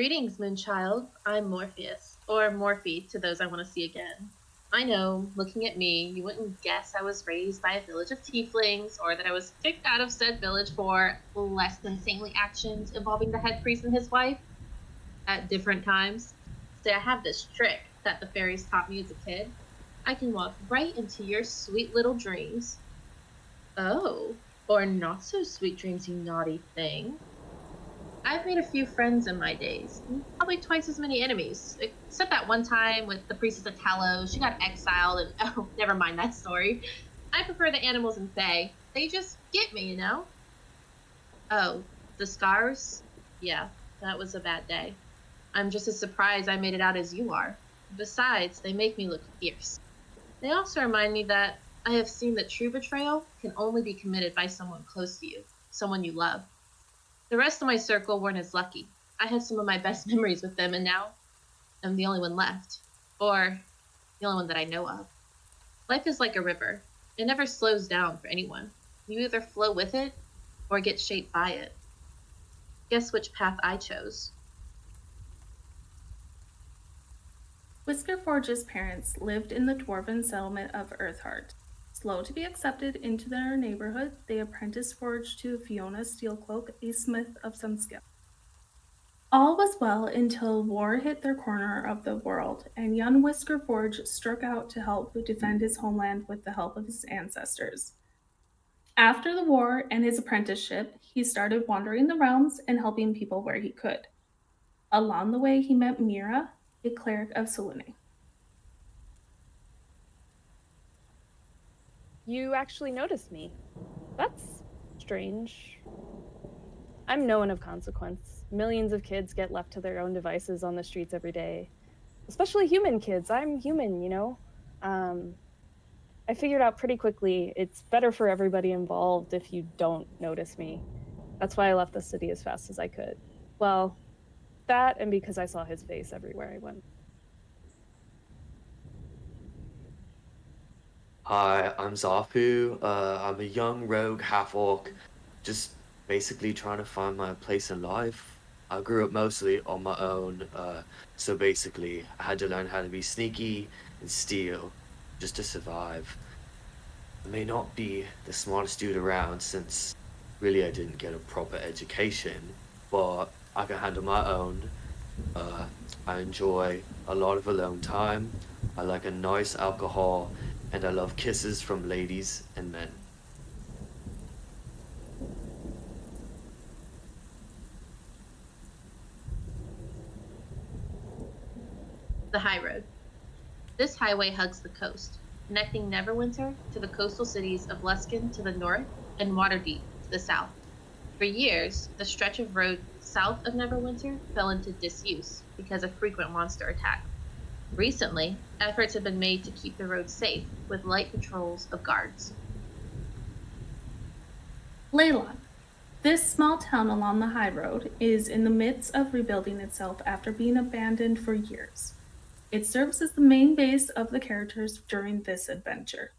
Greetings, Moonchild. I'm Morpheus, or Morphe to those I want to see again. I know, looking at me, you wouldn't guess I was raised by a village of tieflings, or that I was kicked out of said village for less than saintly actions involving the head priest and his wife at different times. See, I have this trick that the fairies taught me as a kid. I can walk right into your sweet little dreams. Oh, or not so sweet dreams, you naughty thing. I've made a few friends in my days, probably twice as many enemies, except that one time with the priestess of Talos. She got exiled, and oh, never mind that story. I prefer the animals and fae. They just get me, you know? Oh, the scars? Yeah, that was a bad day. I'm just as surprised I made it out as you are. Besides, they make me look fierce. They also remind me that I have seen that true betrayal can only be committed by someone close to you, someone you love. The rest of my circle weren't as lucky. I had some of my best memories with them, and now I'm the only one left. Or the only one that I know of. Life is like a river. It never slows down for anyone. You either flow with it, or get shaped by it. Guess which path I chose. Whiskerforge's parents lived in the dwarven settlement of Earthheart. Slow to be accepted into their neighborhood, they apprenticed forged to Fiona Steelcloak, a smith of some skill. All was well until war hit their corner of the world, and young Whiskerforge struck out to help defend his homeland with the help of his ancestors. After the war and his apprenticeship, he started wandering the realms and helping people where he could. Along the way, he met Mira, a cleric of Selene. You actually noticed me. That's strange. I'm no one of consequence. Millions of kids get left to their own devices on the streets every day. Especially human kids. I'm human, you know? I figured out pretty quickly it's better for everybody involved if you don't notice me. That's why I left the city as fast as I could. Well, that and because I saw his face everywhere I went. Hi, I'm Zarfu. I'm a young rogue half-orc, just basically trying to find my place in life. I grew up mostly on my own, so basically I had to learn how to be sneaky and steal just to survive. I may not be the smartest dude around since really I didn't get a proper education, but I can handle my own. I enjoy a lot of alone time. I like a nice alcohol. And I love kisses from ladies and men. The High Road. This highway hugs the coast, connecting Neverwinter to the coastal cities of Luskan to the north and Waterdeep to the south. For years, the stretch of road south of Neverwinter fell into disuse because of frequent monster attacks. Recently, efforts have been made to keep the road safe with light patrols of guards. Leyland. This small town along the high road is in the midst of rebuilding itself after being abandoned for years. It serves as the main base of the characters during this adventure.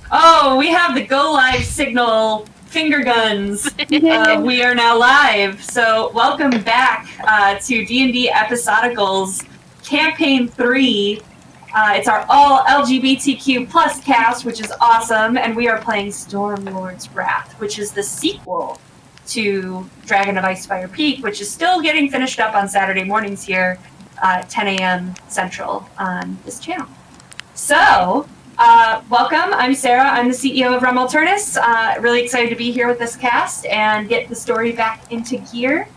Oh, we have the go live signal finger guns. We are now live. So welcome back to D&D Episodicals Campaign 3. It's our all LGBTQ plus cast, which is awesome. And we are playing Stormlord's Wrath, which is the sequel to Dragon of Icefire Peak, which is still getting finished up on Saturday mornings here, 10 a.m. Central on this channel. So... welcome. I'm Sarah. I'm the CEO of Realm Alternus. Really excited to be here with this cast and get the story back into gear.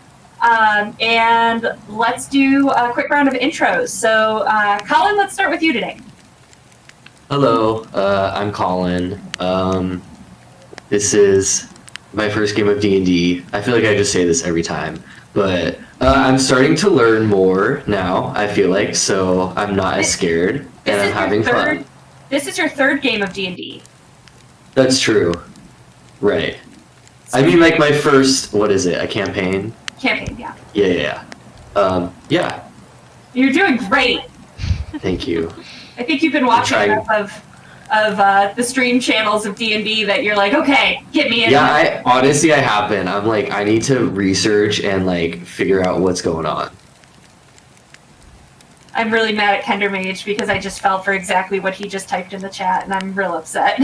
And let's do a quick round of intros. So, Colin, let's start with you today. Hello, I'm Colin. This is my first game of D&D. I feel like I just say this every time, but I'm starting to learn more now, I feel like, so I'm not as scared, and I'm having fun. This is your third game of D&D. That's true. Right. I mean, like, my first, what is it, a campaign? Campaign, yeah. Yeah. You're doing great. Thank you. I think you've been watching enough of the stream channels of D&D that you're like, okay, get me in. Yeah, I have been. I'm like, I need to research and like figure out what's going on. I'm really mad at Kender Mage because I just fell for exactly what he just typed in the chat, and I'm real upset.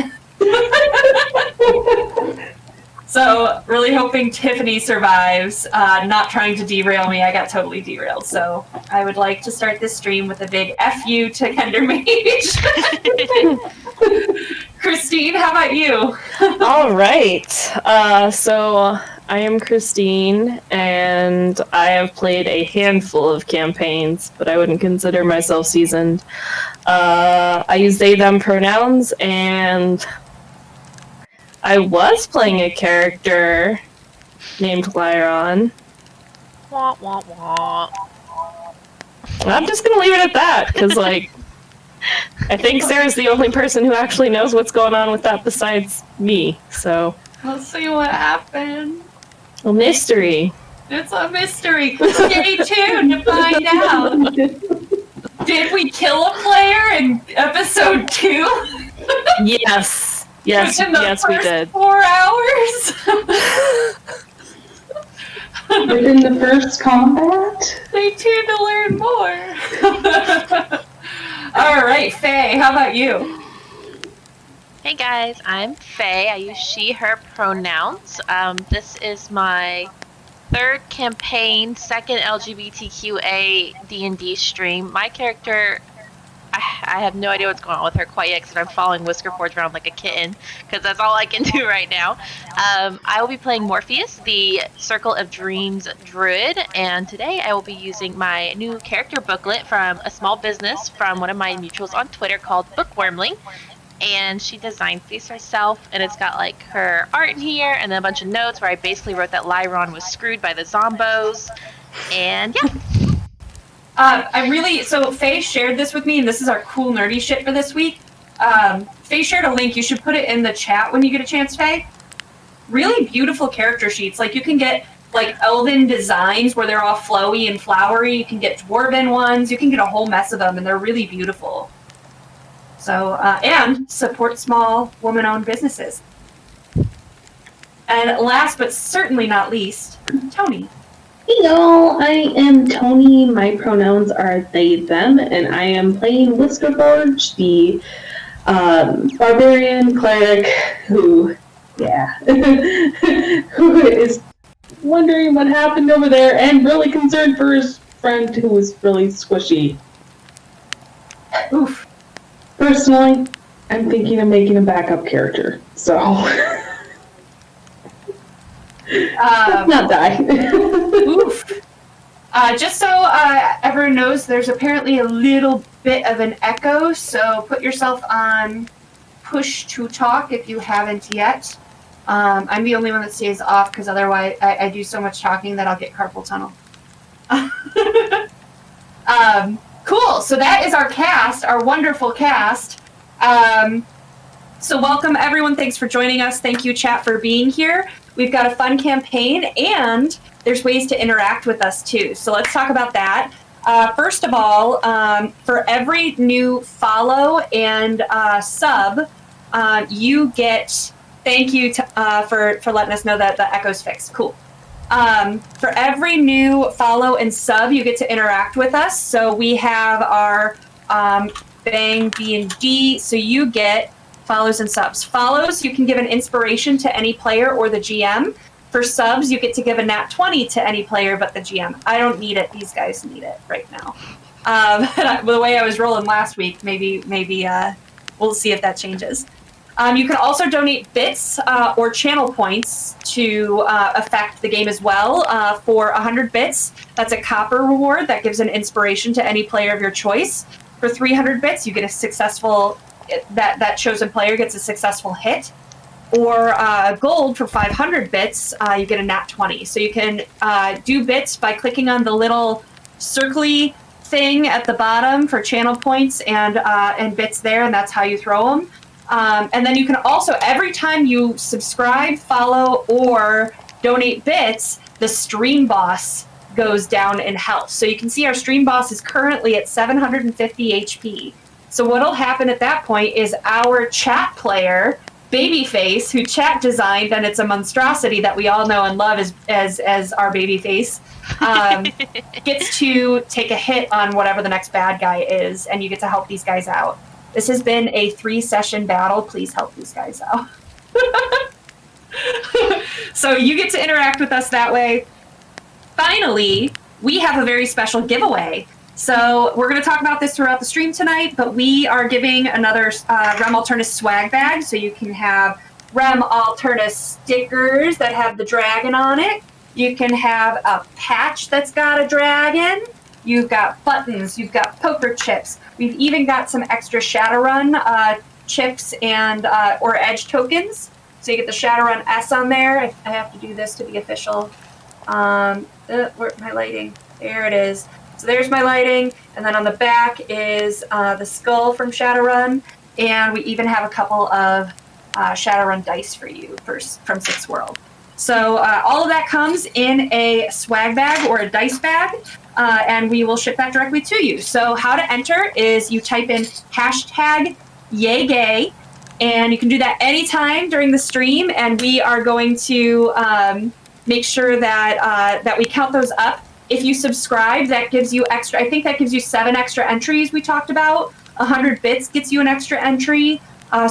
So, really hoping Tiffany survives, not trying to derail me. I got totally derailed. So, I would like to start this stream with a big F you to Kender Mage. Christine, how about you? All right. So I am Christine, and I have played a handful of campaigns, but I wouldn't consider myself seasoned. I use they, them pronouns, and I was playing a character named Lyron. Wah, wah, wah. I'm just gonna leave it at that, because, like, I think Sarah's the only person who actually knows what's going on with that besides me, so... Let's see what happened. A mystery. It's a mystery. Stay tuned to find out. Did we kill a player in episode 2? Yes. Yes, Within the yes, we first did. 4 hours? Within the first combat? Stay tuned to learn more. All right, Faye, how about you? Hey guys, I'm Faye. I use she, her pronouns. This is my third campaign, second LGBTQA D&D stream. My character, I have no idea what's going on with her quite yet because I'm following Whiskerforge around like a kitten because that's all I can do right now. I will be playing Morpheus, the Circle of Dreams druid, and today I will be using my new character booklet from a small business from one of my mutuals on Twitter called Bookwormly. And she designed these herself, and it's got like her art in here and then a bunch of notes where I basically wrote that Lyron was screwed by the zombos. And yeah. So Faye shared this with me, and this is our cool nerdy shit for this week. Faye shared a link. You should put it in the chat when you get a chance, Faye. Really beautiful character sheets. Like, you can get like elven designs where they're all flowy and flowery. You can get dwarven ones. You can get a whole mess of them, and they're really beautiful. So, and support small woman-owned businesses. And last but certainly not least, Tony. Hey y'all, I am Tony. My pronouns are they, them, and I am playing Whiskerforge, the barbarian cleric who is wondering what happened over there and really concerned for his friend who was really squishy. Oof. Personally, I'm thinking of making a backup character, so let's not die. Oof. Just so everyone knows, there's apparently a little bit of an echo, so put yourself on push to talk if you haven't yet. I'm the only one that stays off because otherwise I do so much talking that I'll get carpal tunnel. Cool, so that is our cast, our wonderful cast. So welcome everyone, thanks for joining us. Thank you, chat, for being here. We've got a fun campaign, and there's ways to interact with us too. So let's talk about that. First of all, for every new follow and sub, you get, thank you for letting us know that the echo's fixed, cool. For every new follow and sub, you get to interact with us. So we have our Bang D&D, so you get follows and subs. Follows, you can give an inspiration to any player or the GM. For subs, you get to give a nat 20 to any player but the GM. I don't need it. These guys need it right now. The way I was rolling last week, maybe we'll see if that changes. You can also donate bits or channel points to affect the game as well. For 100 bits, that's a copper reward that gives an inspiration to any player of your choice. For 300 bits, you get a successful, that chosen player gets a successful hit. Or gold for 500 bits, you get a nat 20. So you can do bits by clicking on the little circly thing at the bottom for channel points and bits there, and that's how you throw them. And then you can also, every time you subscribe, follow, or donate bits, the stream boss goes down in health. So you can see our stream boss is currently at 750 HP. So what'll happen at that point is our chat player, Babyface, who chat designed, and it's a monstrosity that we all know and love as our Babyface, gets to take a hit on whatever the next bad guy is, and you get to help these guys out. This has been a 3-session battle. Please help these guys out. So you get to interact with us that way. Finally, we have a very special giveaway. So we're going to talk about this throughout the stream tonight, but we are giving another Rem Alternus swag bag. So you can have Rem Alternus stickers that have the dragon on it. You can have a patch that's got a dragon. You've got buttons. You've got poker chips. We've even got some extra Shadowrun chips and or edge tokens. So you get the Shadowrun S on there. I have to do this to be official. Where's my lighting? There it is. So there's my lighting, and then on the back is the skull from Shadowrun, and we even have a couple of Shadowrun dice for you from Sixth World. So all of that comes in a swag bag or a dice bag, and we will ship that directly to you. So how to enter is you type in #YayGay, and you can do that anytime during the stream, and we are going to make sure that we count those up. If you subscribe, that gives you extra, I think that gives you 7 extra entries we talked about. 100 bits gets you an extra entry.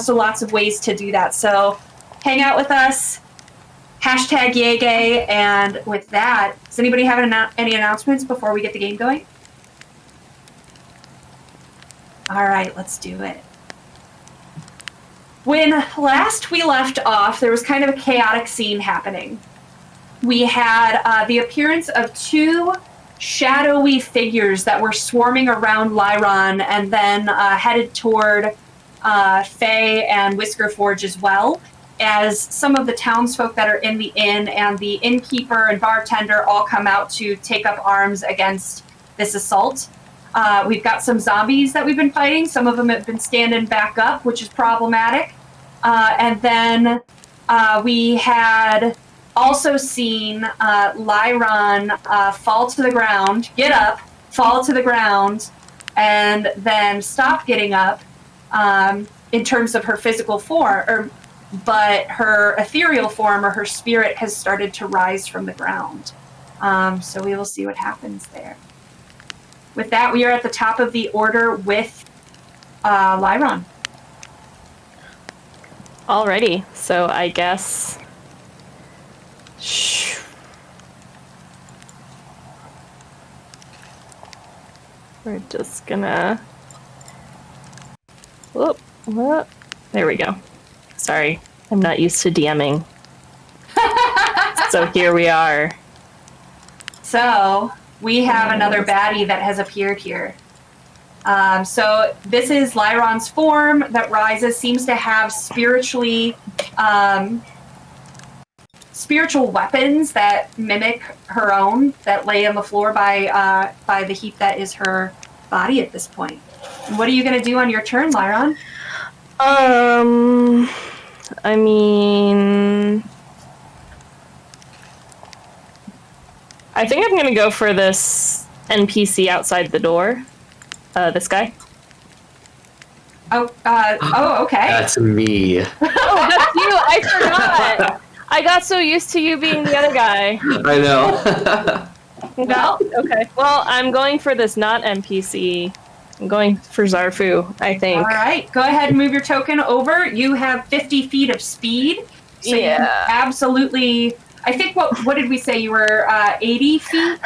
So lots of ways to do that. So hang out with us, #YayGay, and with that, does anybody have any announcements before we get the game going? All right, let's do it. When last we left off, there was kind of a chaotic scene happening. We had the appearance of 2 shadowy figures that were swarming around Lyron and then headed toward Faye and Whiskerforge as well, as some of the townsfolk that are in the inn and the innkeeper and bartender all come out to take up arms against this assault. We've got some zombies that we've been fighting. Some of them have been standing back up, which is problematic. And then we had also seen Lyron fall to the ground, get up, fall to the ground, and then stop getting up in terms of her physical form, but her ethereal form or her spirit has started to rise from the ground. So we will see what happens there. With that, we are at the top of the order with Lyron. Alrighty, so I guess... we're just gonna... Whoop, whoop. There we go. Sorry, I'm not used to DMing. So here we are. So we have another baddie that has appeared here. So this is Lyron's form that rises, seems to have spiritual weapons that mimic her own, that lay on the floor by the heap that is her body at this point. And what are you going to do on your turn, Lyron? I mean... I think I'm going to go for this NPC outside the door. This guy. Oh, okay. That's me. Oh, that's you! I forgot! I got so used to you being the other guy. I know. Well, okay. Well, I'm going for this not NPC. I'm going for Zarfu, I think. All right. Go ahead and move your token over. You have 50 feet of speed. So Yeah. You absolutely... I think, what did we say? You were 80 feet?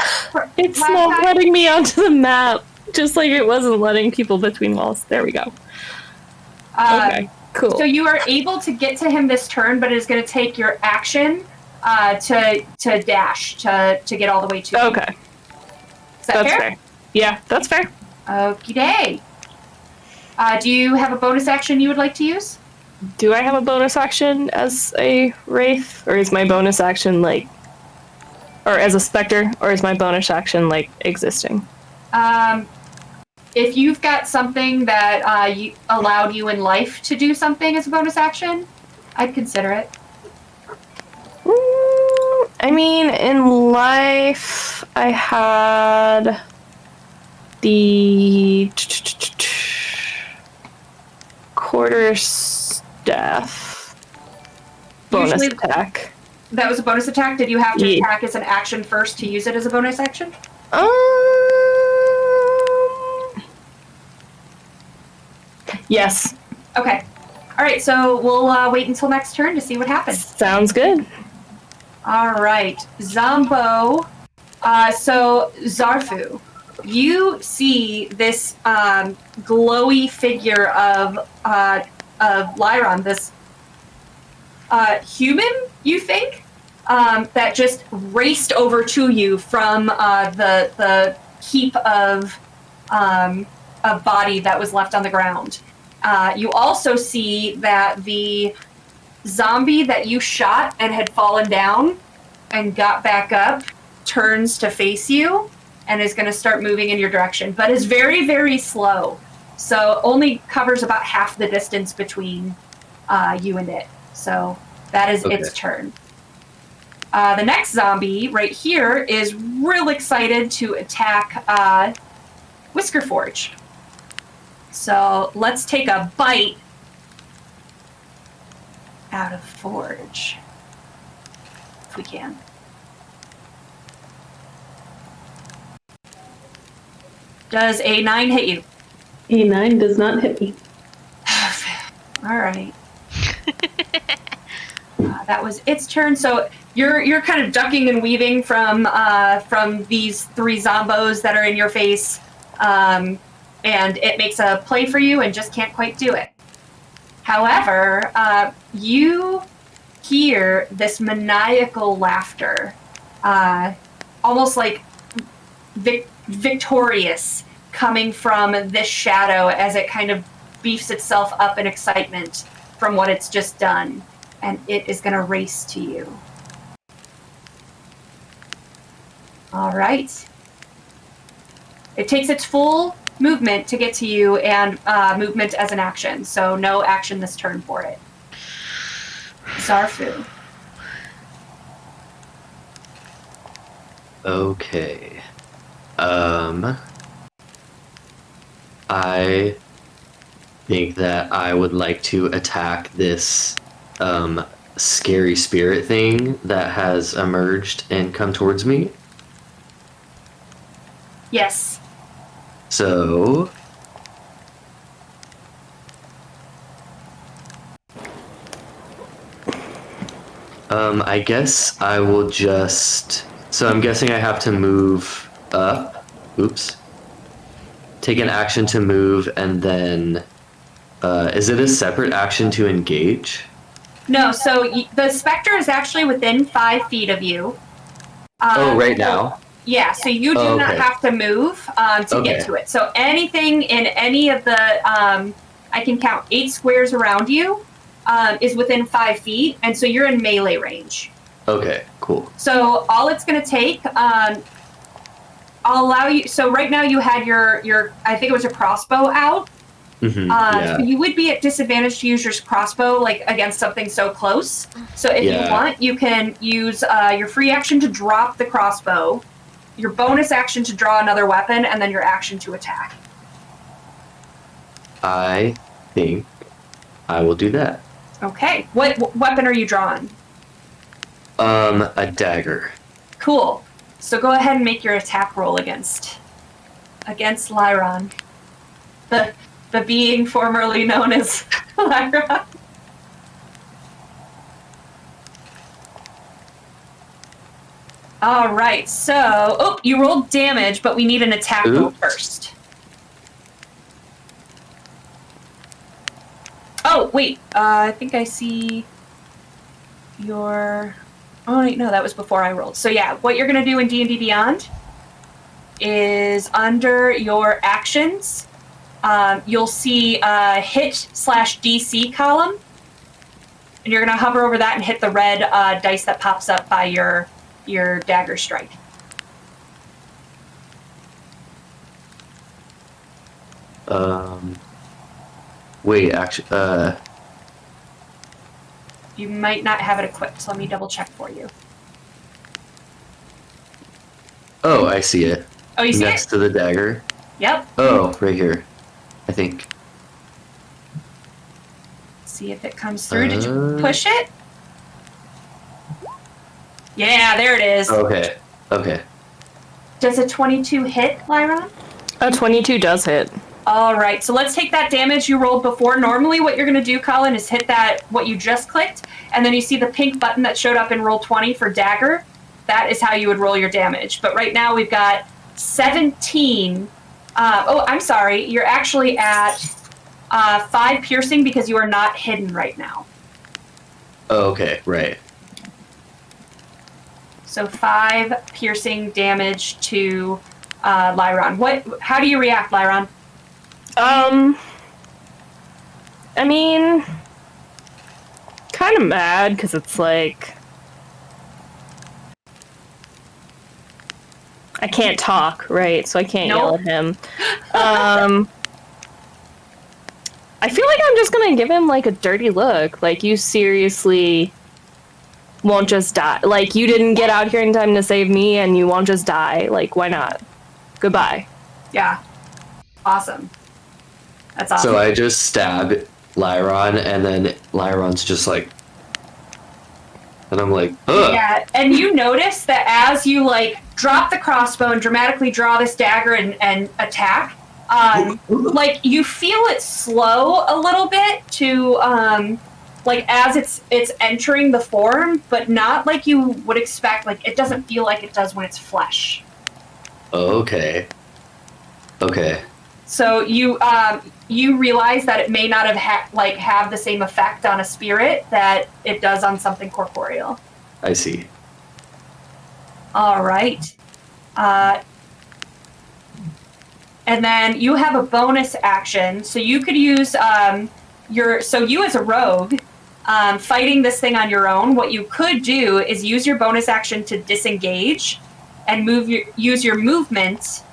It's last not time? letting me onto the map. Just like it wasn't letting people between walls. There we go. Okay, cool. So you are able to get to him this turn, but it is going to take your action to dash, to get all the way to him. Okay. Is that That's fair? fair. Yeah, that's fair. Okie day. Do you have a bonus action you would like to use? Do I have a bonus action as a Wraith? Or is my bonus action, like... Or as a Spectre? Or is my bonus action, like, existing? If you've got something that allowed you in life to do something as a bonus action, I'd consider it. I mean, in life, I had the... quarterstaff. Bonus Usually- attack. That was a bonus attack. Did you have to Yeah. attack as an action first to use it as a bonus action? Yes. Okay. All right, so we'll wait until next turn to see what happens. Sounds good. All right, Zombo. So Zarfu, you see this glowy figure of Lyron, this human, you think, that just raced over to you from the heap of body that was left on the ground. You also see that the zombie that you shot and had fallen down and got back up turns to face you and is going to start moving in your direction, but is very, very slow. So only covers about half the distance between you and it. So that is its turn. The next zombie right here is real excited to attack Whiskerforge. So let's take a bite out of Forge, if we can. Does a 9 hit you? A 9 does not hit me. All right. That was its turn. So you're kind of ducking and weaving from these 3 zombos that are in your face, and it makes a play for you and just can't quite do it. However, you hear this maniacal laughter, almost like victorious, coming from this shadow as it kind of beefs itself up in excitement from what it's just done, and it is going to race to you. All right. It takes its full movement to get to you, and movement as an action, so no action this turn for it. Zarfu. Okay. I think that I would like to attack this scary spirit thing that has emerged and come towards me. Yes. So I guess I will just... So I'm guessing I have to move up. Oops. Take an action to move, and then... is it a separate action to engage? No, so the spectre is actually within 5 feet of you. Right now? Yeah, so you do not have to move to get to it. So anything in any of the... I can count 8 squares around you is within 5 feet, and so you're in melee range. Okay, cool. So all it's going to take, I'll allow you. So right now you had your I think it was a crossbow out. Yeah. So you would be at disadvantage to use your crossbow like against something so close. So if you want, you can use your free action to drop the crossbow, your bonus action to draw another weapon, and then your action to attack. I think I will do that. Okay. What weapon are you drawing? A dagger. Cool. So go ahead and make your attack roll against Lyron. The being formerly known as Lyron. All right. So, you rolled damage, but we need an attack roll first. Oh, wait. I think I see your... Oh, wait, no, that was before I rolled. So yeah, what you're going to do in D&D Beyond is under your actions, you'll see a hit/DC column, and you're going to hover over that and hit the red dice that pops up by your dagger strike. Wait, actually, You might not have it equipped, so let me double check for you. Oh, I see it. Oh, you see Next it? to the dagger. Yep. Oh, right here. I think. see if it comes through. Did you push it? Yeah, there it is. Okay. Does a 22 hit, Lyron? A 22 does hit. All right, so let's take that damage you rolled before. Normally what you're going to do, Colin, is hit that, what you just clicked, and then you see the pink button that showed up in roll 20 for dagger. That is how you would roll your damage. But right now we've got 17. I'm sorry. You're actually at 5 piercing because you are not hidden right now. Oh, okay, right. So 5 piercing damage to Lyron. How do you react, Lyron? I mean, kind of mad because it's like I can't talk, right? So I can't yell at him. I feel like I'm just gonna give him like a dirty look. Like, you seriously won't just die. Like, you didn't get out here in time to save me, and you won't just die. Like, why not? Goodbye. Yeah. Awesome. That's awesome. So I just stab Lyron, and then Lyron's just like, and I'm like, ugh. Yeah, and you notice that as you like drop the crossbow and dramatically draw this dagger and attack, like you feel it slow a little bit to like as it's entering the form, but not like you would expect. Like, it doesn't feel like it does when it's flesh. Okay. So you realize that it may not have the same effect on a spirit that it does on something corporeal. I see. All right. And then you have a bonus action, so you could use you as a rogue, fighting this thing on your own. What you could do is use your bonus action to disengage, and use your movement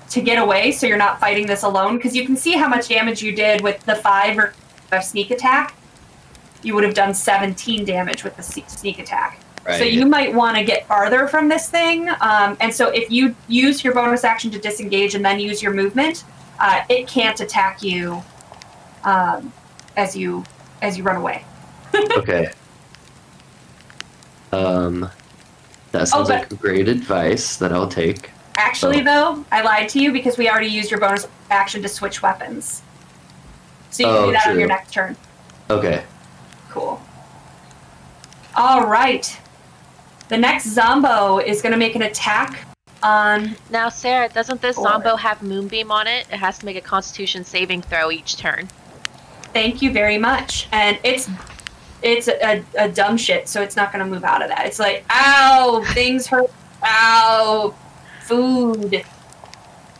to get away, so you're not fighting this alone. Because you can see how much damage you did with the 5 or sneak attack. You would have done 17 damage with the sneak attack. Right. So you might want to get farther from this thing. And so if you use your bonus action to disengage and then use your movement, it can't attack you as you run away. Okay. That sounds like great advice that I'll take. Actually, though, I lied to you because we already used your bonus action to switch weapons. So you can do that on your next turn. Okay. Cool. All right. The next Zombo is going to make an attack on... Now, Sarah, doesn't this Zombo have Moonbeam on it? It has to make a Constitution saving throw each turn. Thank you very much. And it's a dumb shit, so it's not going to move out of that. It's like, ow, things hurt. Ow, food.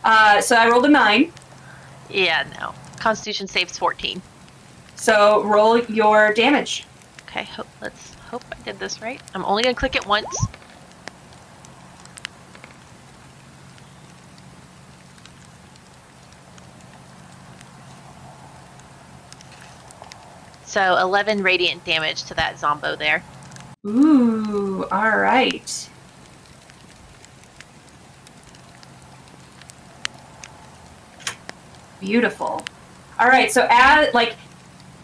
So I rolled a 9. Yeah, no. Constitution saves 14. So roll your damage. Okay, let's hope I did this right. I'm only going to click it once. So 11 radiant damage to that Zombo there. Ooh, all right. Beautiful. All right, so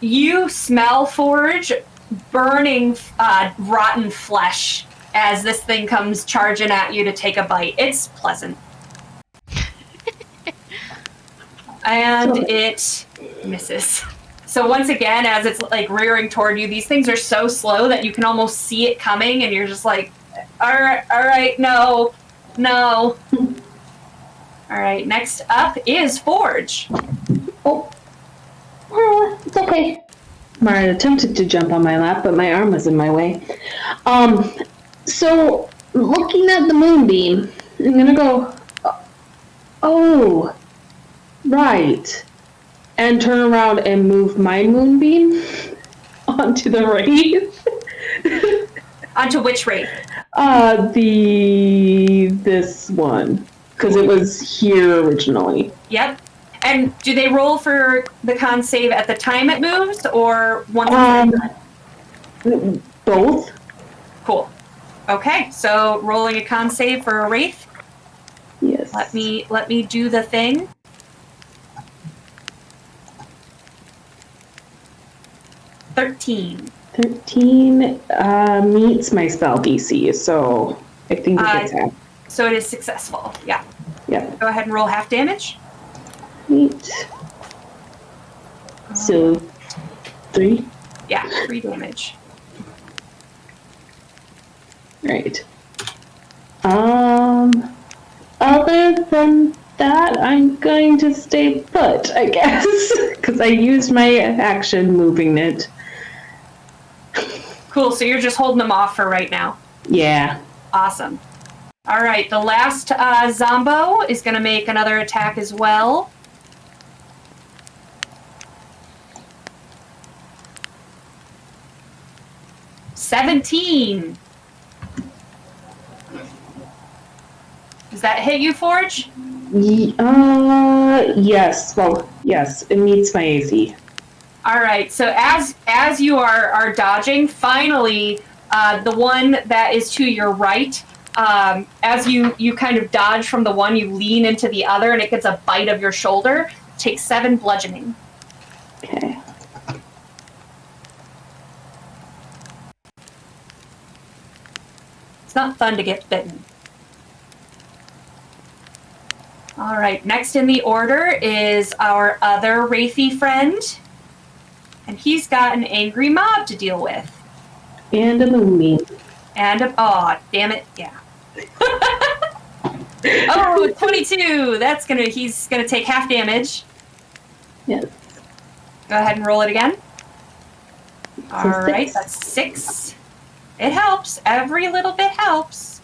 you smell, Forge, burning rotten flesh as this thing comes charging at you to take a bite. It's pleasant. And it misses. So once again, as it's like rearing toward you, these things are so slow that you can almost see it coming, and you're just like, all right, no. All right, next up is Forge. Oh, it's okay. Mara attempted to jump on my lap, but my arm was in my way. So looking at the moonbeam, I'm gonna go, oh, right. And turn around and move my moonbeam onto the Wraith. Onto which Wraith? This one. Because it was here originally. Yep. And do they roll for the con save at the time it moves, or once it's both. Cool. Okay, so rolling a con save for a Wraith. Yes. Let me do the thing. 13. 13 meets my spell DC, so I think it gets half. So it is successful. Yeah. Yeah. Go ahead and roll half damage. Neat. So 3. Yeah, 3 damage. Right. Other than that, I'm going to stay put, I guess, because I used my action moving it. Cool, so you're just holding them off for right now. Yeah. Awesome. All right, the last Zombo is going to make another attack as well. $17. Does that hit you, Forge? Yes. Well, yes, it meets my AC. All right. So as you are dodging, finally, the one that is to your right, as you kind of dodge from the one, you lean into the other, and it gets a bite of your shoulder. Take 7 bludgeoning. Okay. It's not fun to get bitten. All right, next in the order is our other Wraithy friend. And he's got an angry mob to deal with. And a moonbeam. And oh, damn it, yeah. Oh, 22! He's gonna take half damage. Yes. Go ahead and roll it again. All So right, 6. that's 6. It helps. Every little bit helps.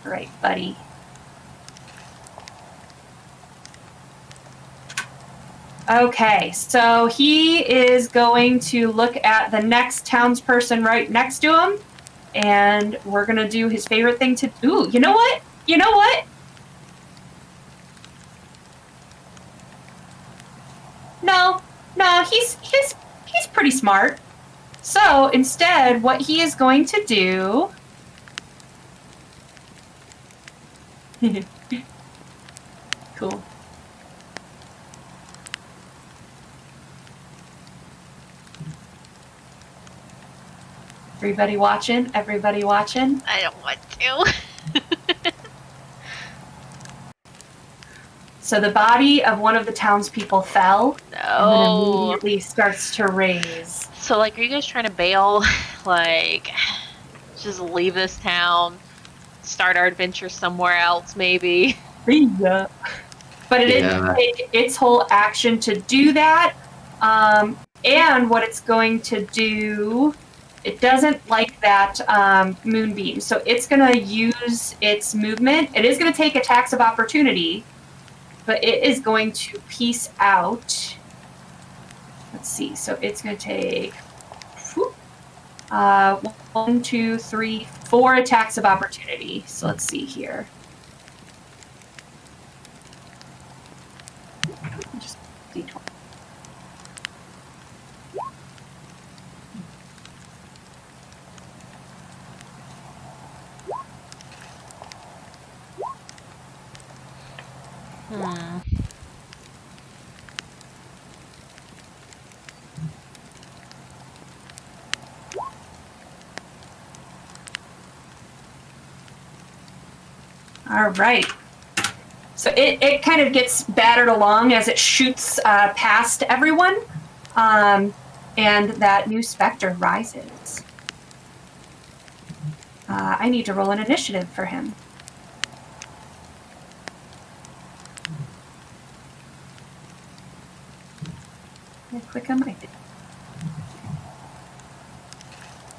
All right, buddy. Okay, so he is going to look at the next townsperson right next to him, and we're gonna do his favorite thing to do. You know what? You know what? No, he's pretty smart. So instead, what he is going to do. Cool. Everybody watching? Everybody watching? I don't want to. So the body of one of the townspeople fell, and then immediately starts to raise. So, like, are you guys trying to bail? Like, just leave this town, start our adventure somewhere else, maybe? Yeah. But it didn't take its whole action to do that. And what it's going to do, it doesn't like that moonbeam. So it's going to use its movement. It is going to take attacks of opportunity, but it is going to peace out. Let's see. So it's going to take 1, 2, 3, 4 attacks of opportunity. So let's see here. Just D20. All right. So it kind of gets battered along as it shoots past everyone, and that new specter rises. I need to roll an initiative for him. Click on my.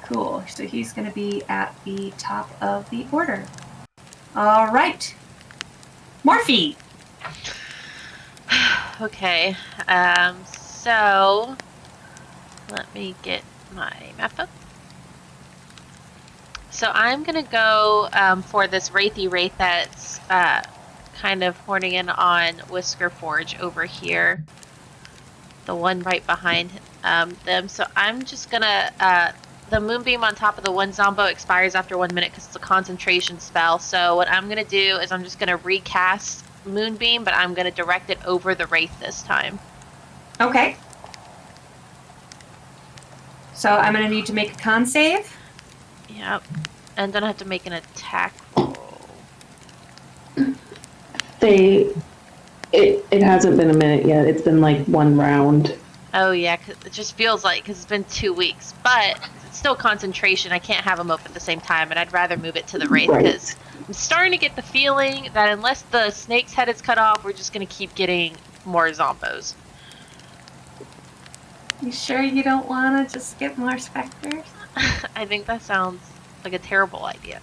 Cool. So he's going to be at the top of the order. All right. Morphe. Okay. So let me get my map up. So I'm gonna go for this Wraithy Wraith that's kind of horning in on Whisker Forge over here. The one right behind them. So I'm just gonna the moonbeam on top of the one Zombo expires after 1 minute because it's a concentration spell. So what I'm gonna do is I'm just gonna recast moonbeam, but I'm gonna direct it over the Wraith this time. Okay. So I'm going to need to make a con save. Yep. And then I have to make an attack roll. It hasn't been a minute yet. It's been like one round. Oh yeah, 'cause it just feels like, because it's been 2 weeks, but it's still concentration. I can't have them up at the same time, and I'd rather move it to the Wraith, because I'm starting to get the feeling that unless the snake's head is cut off, we're just going to keep getting more zombos. You sure you don't want to just get more specters? I think that sounds like a terrible idea.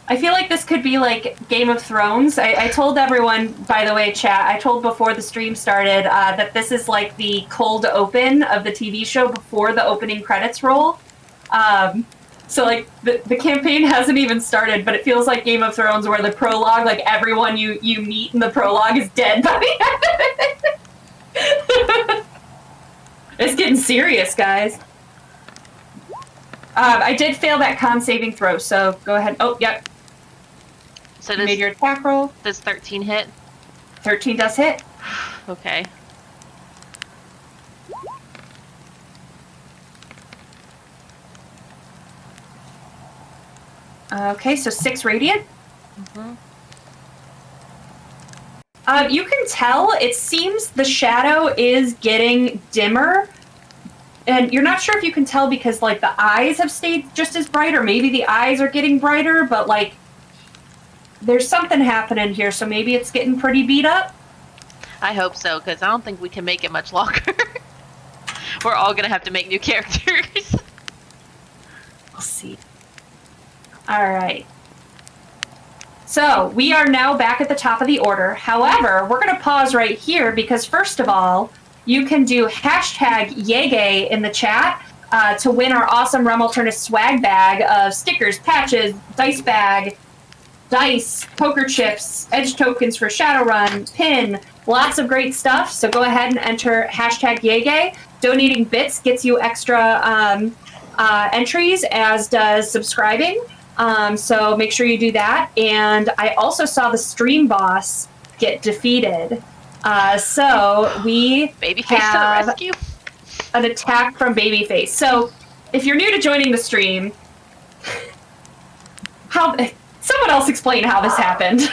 I feel like this could be like Game of Thrones. I told everyone, by the way, chat, I told before the stream started that this is like the cold open of the TV show before the opening credits roll. So like the campaign hasn't even started, but it feels like Game of Thrones where the prologue, like everyone you meet in the prologue is dead by the end of it. It's getting serious, guys. I did fail that con saving throw, so go ahead. Oh, yep. So You made your attack roll. does 13 hit? 13 does hit. Okay. Okay, so 6 radiant. You can tell, it seems the shadow is getting dimmer. And you're not sure if you can tell because, like, the eyes have stayed just as bright, or maybe the eyes are getting brighter, but, like, there's something happening here, so maybe it's getting pretty beat up. I hope so, because I don't think we can make it much longer. We're all going to have to make new characters. We'll see. Alright. So, we are now back at the top of the order. However, we're going to pause right here because, first of all, you can do hashtag Yege in the chat to win our awesome Realm Alternate swag bag of stickers, patches, dice bag, dice, poker chips, edge tokens for Shadowrun, pin, lots of great stuff. So go ahead and enter hashtag Yege. Donating bits gets you extra entries, as does subscribing. So make sure you do that. And I also saw the stream boss get defeated. So we Babyface to the have rescue. an attack from Babyface. So if you're new to joining the stream, someone else explain how this happened.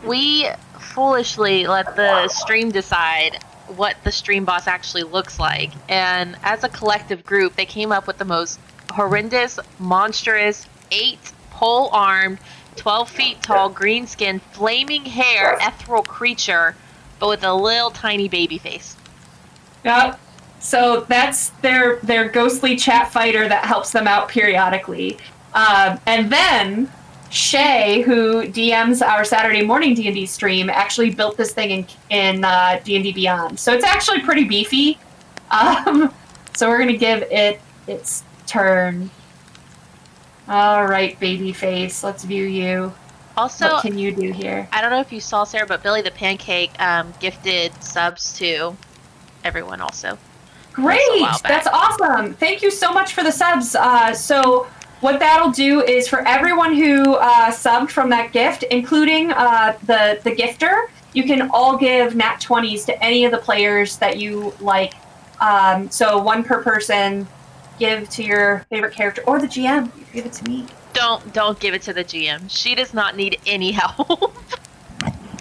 We foolishly let the stream decide what the stream boss actually looks like. And as a collective group, they came up with the most horrendous, monstrous, 8-pole-armed, 12 feet tall, green skin, flaming hair, ethereal creature, but with a little tiny baby face. Yep. So that's their ghostly chat fighter that helps them out periodically. And then Shay, who DMs our Saturday morning D&D stream, actually built this thing in D&D Beyond. So it's actually pretty beefy. So we're going to give it its turn. All right, Babyface, let's view you. Also, what can you do here? I don't know if you saw, Sarah, but Billy the Pancake gifted subs to everyone also. Great! That's awesome! Thank you so much for the subs. So what that'll do is for everyone who subbed from that gift, including the gifter, you can all give nat 20s to any of the players that you like. So one per person. Give to your favorite character or the GM. You give it to me. Don't give it to the GM. She does not need any help.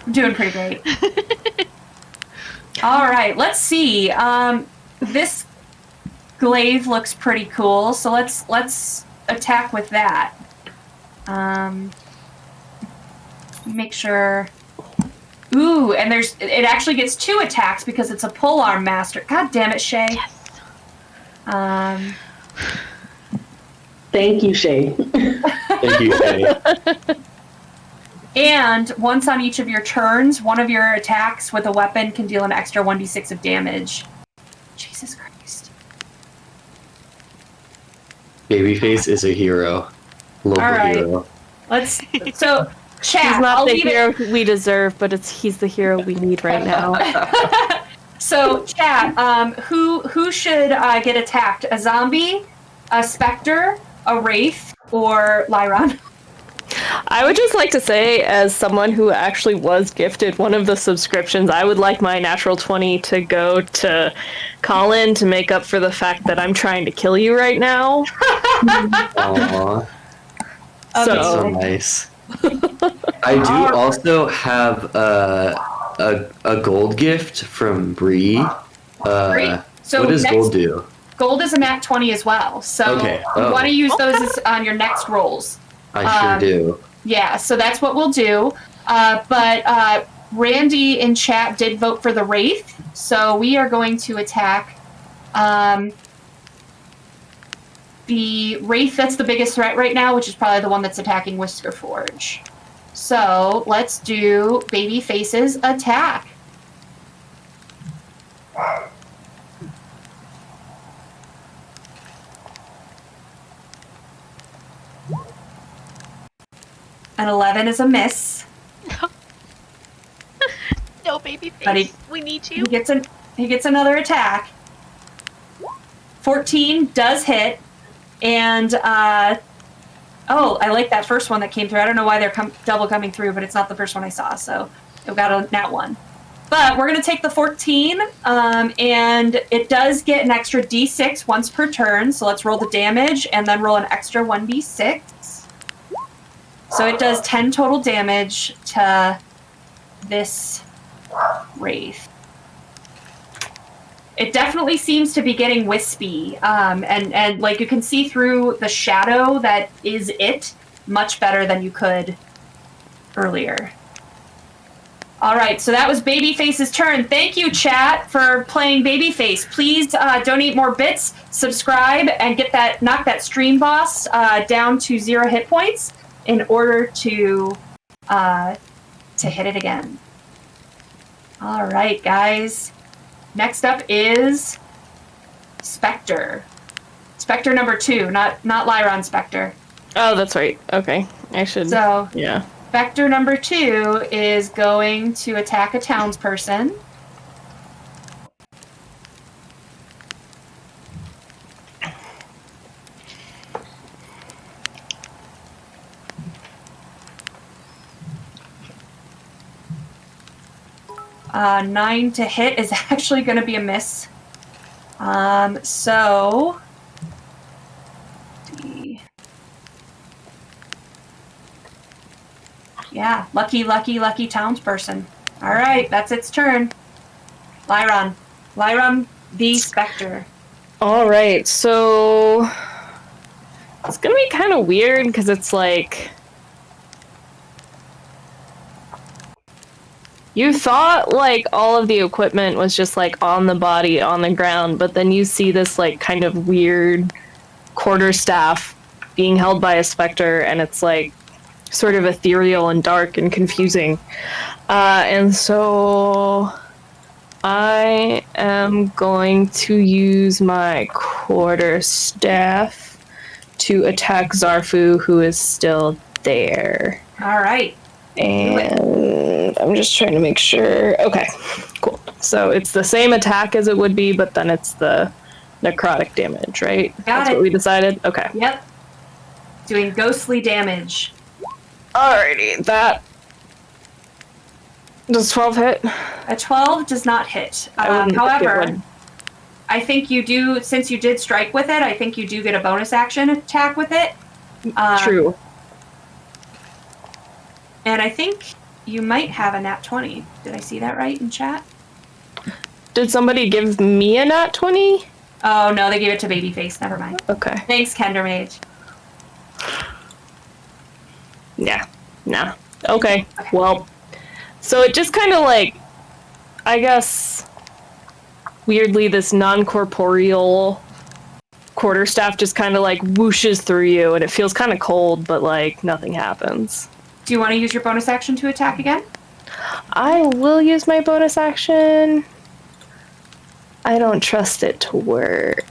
I'm doing pretty great. All right, let's see. This glaive looks pretty cool, so let's attack with that. Make sure. Ooh, and it actually gets 2 attacks because it's a polearm master. God damn it, Shay. Yes. Thank you, Shay. Thank you, Shay. And once on each of your turns, one of your attacks with a weapon can deal an extra 1d6 of damage. Jesus Christ. Babyface is a hero. Local hero. So, chat, He's not I'll the leave hero we deserve, but he's the hero we need right now. So, chat, who should get attacked? A zombie, a specter, a wraith, or Lyron? I would just like to say, as someone who actually was gifted one of the subscriptions, I would like my natural 20 to go to Colin to make up for the fact that I'm trying to kill you right now. Aww. That's so nice. I do also have a gold gift from Bree. Great. So what does gold do? Gold is a nat 20 as well. So Okay. you want to use those on your next rolls. I sure do. Yeah, so that's what we'll do. But Randy in chat did vote for the Wraith, so we are going to attack the Wraith that's the biggest threat right now, which is probably the one that's attacking Whisker Forge. So let's do Babyface's attack. An 11 is a miss. No, baby face. But we need you. He gets another attack. 14 does hit, and I like that first one that came through. I don't know why they're double coming through, but it's not the first one I saw, so it got a nat 1. But we're gonna take the 14, and it does get an extra d6 once per turn. So let's roll the damage and then roll an extra 1d6. So it does 10 total damage to this Wraith. It definitely seems to be getting wispy, and like you can see through the shadow that is it much better than you could earlier. All right, so that was Babyface's turn. Thank you, chat, for playing Babyface. Please donate more bits, subscribe, and knock that stream boss down to 0 hit points in order to hit it again. All right, guys. Next up is Spectre. Spectre number 2, not Lyron Spectre. Oh, that's right. Okay. I should. So, yeah. Spectre number 2 is going to attack a townsperson. Uh, 9 to hit is actually going to be a miss. So... Yeah, lucky townsperson. All right, that's its turn. Lyron the Spectre. All right, so it's gonna be kind of weird because it's like you thought like all of the equipment was just like on the body, on the ground, but then you see this like kind of weird quarterstaff being held by a specter, and it's like sort of ethereal and dark and confusing. And so I am going to use my quarterstaff to attack Zarfu, who is still there. All right. And I'm just trying to make sure. Okay, cool. So it's the same attack as it would be, but then it's the necrotic damage, right? That's what we decided? Okay. Yep. Doing ghostly damage. Alrighty, that... Does 12 hit? A 12 does not hit. However, I think you do, since you did strike with it, I think you do get a bonus action attack with it. True. And I think you might have a nat 20. Did I see that right in chat? Did somebody give me a nat 20? Oh, no, they gave it to Babyface. Never mind. Okay. Thanks, Kendermage. Yeah. Nah. Okay. Well, so it just kind of like, I guess, weirdly, this non-corporeal quarterstaff just kind of like whooshes through you, and it feels kind of cold, but like nothing happens. Do you want to use your bonus action to attack again? I will use my bonus action. I don't trust it to work,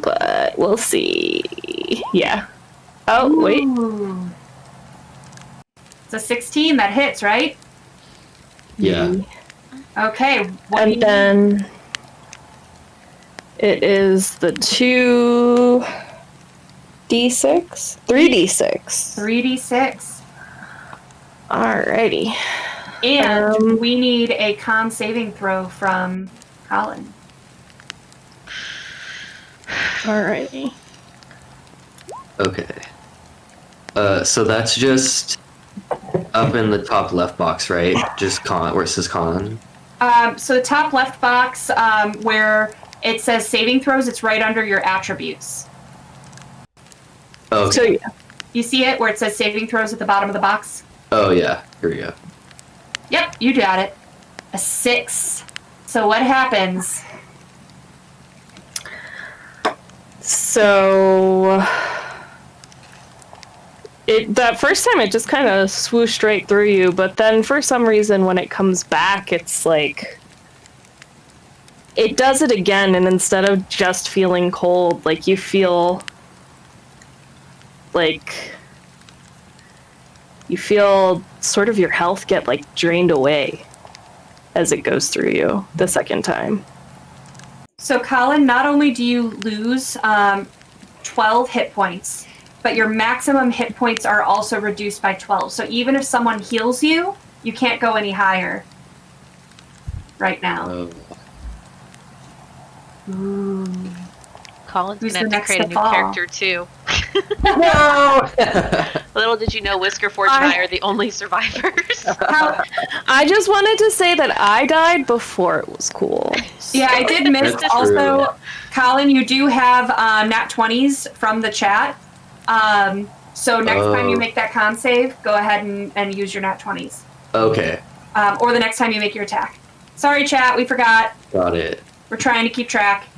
but we'll see. Yeah. Oh, wait. Ooh. It's a 16 that hits, right? Yeah. Okay. And then it is the 2d6? 3d6. 3d6. Alrighty. And we need a con saving throw from Colin. Alrighty. Okay. So that's just up in the top left box, right? Just con, where it says con. So the top left box, where it says saving throws, it's right under your attributes. Okay. So yeah. You see it where it says saving throws at the bottom of the box? Oh yeah, here we go. Yep, you got it. A 6. So what happens? So that first time it just kind of swooshed straight through you, but then for some reason when it comes back, it's like it does it again, and instead of just feeling cold, like you feel sort of your health get like drained away as it goes through you the second time. So Colin, not only do you lose 12 hit points, but your maximum hit points are also reduced by 12. So even if someone heals you, you can't go any higher right now. Ooh. Colin's Who's gonna the have to next create a to new fall? character too. No. Little did you know, Whisker Forge and I are the only survivors. I just wanted to say that I died before it was cool. Yeah, I did miss That's also, true. Colin, you do have nat 20s from the chat. So next time you make that con save, go ahead and use your nat 20s. Okay. Or the next time you make your attack. Sorry, chat, we forgot. Got it. We're trying to keep track.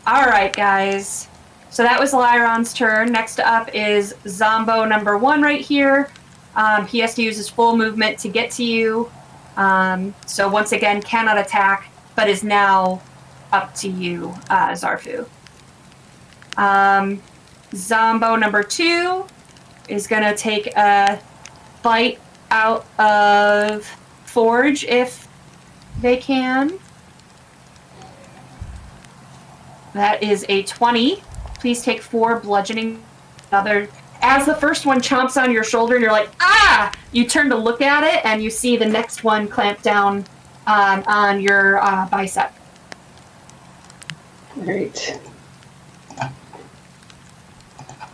All right, guys. So that was Lyron's turn. Next up is Zombo number 1 right here. He has to use his full movement to get to you. So once again, cannot attack, but is now up to you, Zarfu. Zombo number 2 is going to take a bite out of Forge if they can. That is a 20. Please take 4 bludgeoning. As the first one chomps on your shoulder and you're like, ah! You turn to look at it and you see the next one clamp down on your bicep. Great.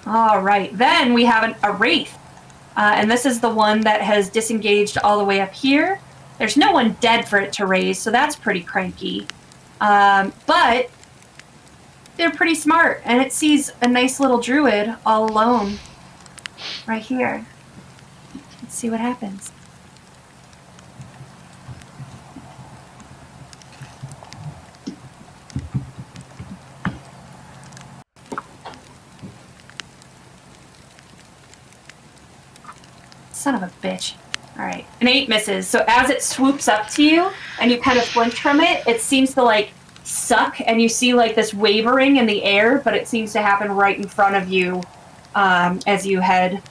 All right. Then we have a Wraith. And this is the one that has disengaged all the way up here. There's no one dead for it to raise, so that's pretty cranky. But they're pretty smart, and it sees a nice little druid all alone right here. Let's see what happens. Son of a bitch. All right, an 8 misses. So as it swoops up to you and you kind of flinch from it, it seems to like suck, and you see like this wavering in the air, but it seems to happen right in front of you as you had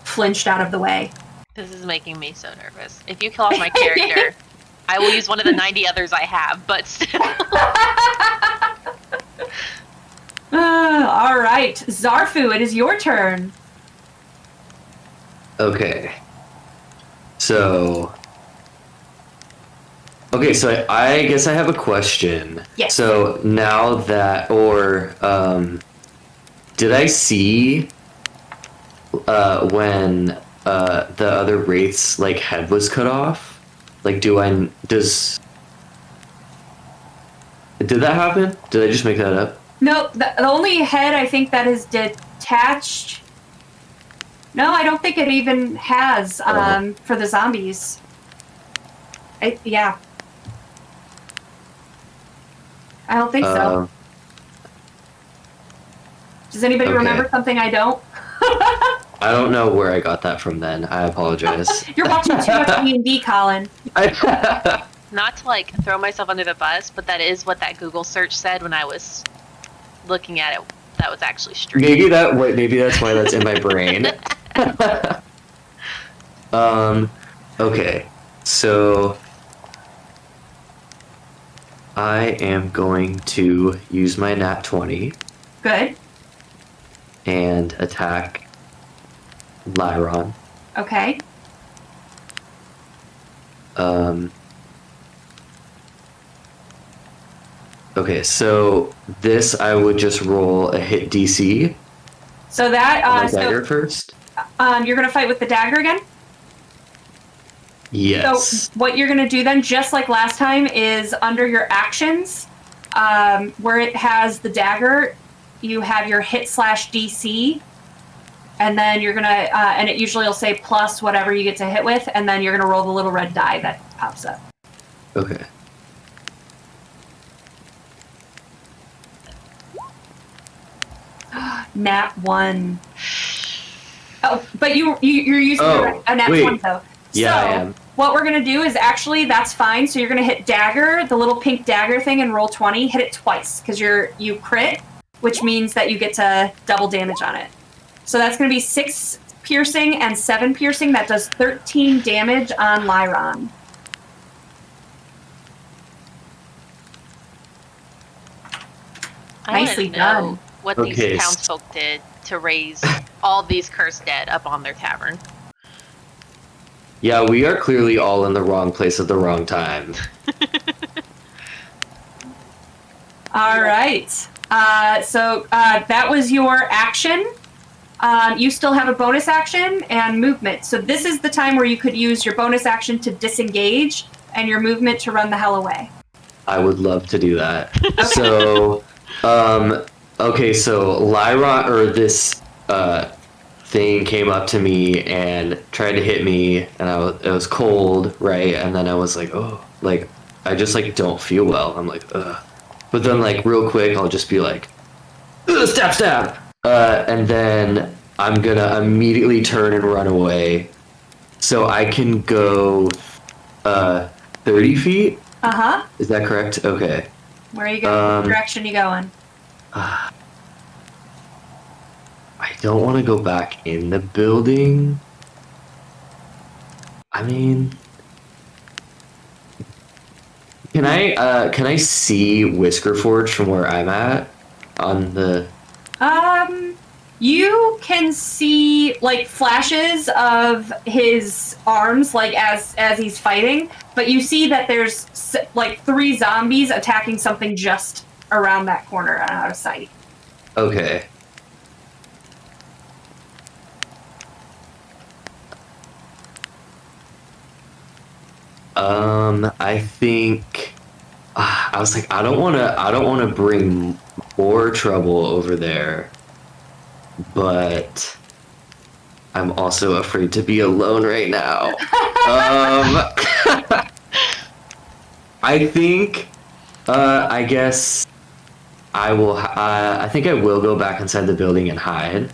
flinched out of the way. This is making me so nervous. If you kill off my character, I will use one of the 90 others I have, but still. All right, Zarfu, it is your turn. Okay. So I guess I have a question. Yes. So now that, did I see when the other Wraith's like head was cut off? Like, did that happen? Did I just make that up? No, the only head I think that is detached. No, I don't think it even has for the zombies. Yeah. I don't think so. Does anybody okay. remember something I don't? I don't know where I got that from then. I apologize. You're watching too much D&D, Colin. Not to like throw myself under the bus, but that is what that Google search said when I was looking at it. That was actually strange. Maybe that's why that's in my brain. Okay, so I am going to use my nat 20 Good. and attack Lyron. Okay. Okay, so this I would just roll a hit DC. So that on my dagger first. You're gonna fight with the dagger again. Yes. So what you're gonna do then, just like last time, is under your actions, where it has the dagger, you have your hit/DC, and then you're gonna, and it usually will say plus whatever you get to hit with, and then you're gonna roll the little red die that pops up. Okay. Nat 1. Oh, but you're using a nat 1 though. Yeah, so, I am. What we're gonna do is actually that's fine. So you're gonna hit dagger, the little pink dagger thing, and roll 20. Hit it twice because you crit, which means that you get to double damage on it. So that's gonna be 6 piercing and 7 piercing. That does 13 damage on Lyron. Nicely done. What these townsfolk did to raise all these cursed dead up on their tavern. Yeah, we are clearly all in the wrong place at the wrong time. All right. So that was your action. You still have a bonus action and movement. So this is the time where you could use your bonus action to disengage and your movement to run the hell away. I would love to do that. So, okay, so Lyron, or this thing came up to me and tried to hit me, and it was cold, right? And then I was like, oh, like, I just, like, don't feel well. I'm like, ugh. But then, like, real quick, I'll just be like, stab, stab! And then I'm gonna immediately turn and run away. So I can go 30 feet? Uh-huh. Is that correct? Okay. Where are you going? What direction are you going? I don't want to go back in the building. I mean, can I see Whiskerforge from where I'm at on the? You can see like flashes of his arms, like as he's fighting, but you see that there's like 3 zombies attacking something just around that corner and out of sight. Okay. I think I was like, I don't want to bring more trouble over there, but I'm also afraid to be alone right now. I think, I guess I will. I think I will go back inside the building and hide.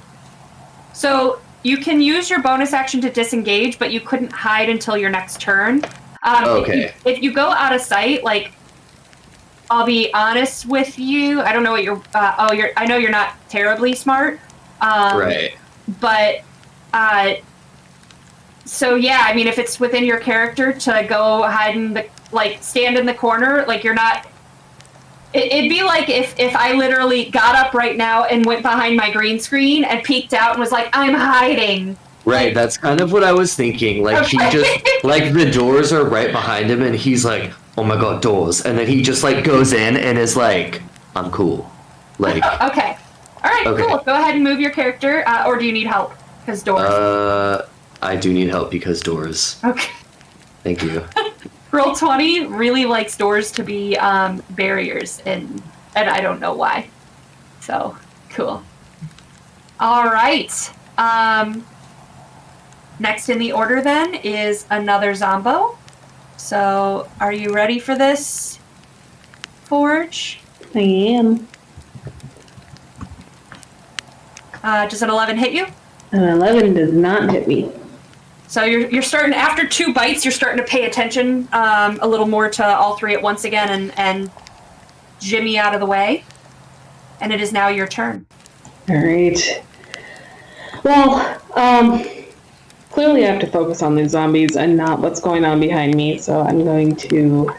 So you can use your bonus action to disengage, but you couldn't hide until your next turn. Okay. If you go out of sight, like, I'll be honest with you. I don't know what you're. I know you're not terribly smart. Right. But, so yeah, I mean, if it's within your character to go hide in the, like, stand in the corner, like, you're not. It'd be like if I literally got up right now and went behind my green screen and peeked out and was like, I'm hiding. Right, Like, that's kind of what I was thinking. Like, he Okay. just, like, the doors are right behind him, and he's like, oh my god, doors. And then he just, like, goes in and is like, I'm cool. Like, okay. All right, Okay. cool. Go ahead and move your character, or do you need help? Because doors. I do need help because doors. Okay. Thank you. Roll 20 really likes doors to be barriers, and I don't know why. So, cool. All right. Next in the order then is another Zombo. So, are you ready for this, Forge? I am. Does an 11 hit you? An 11 does not hit me. So you're starting, after 2 bites, you're starting to pay attention a little more to all 3 at once again and jimmy out of the way. And it is now your turn. All right. Well, clearly I have to focus on these zombies and not what's going on behind me, so I'm going to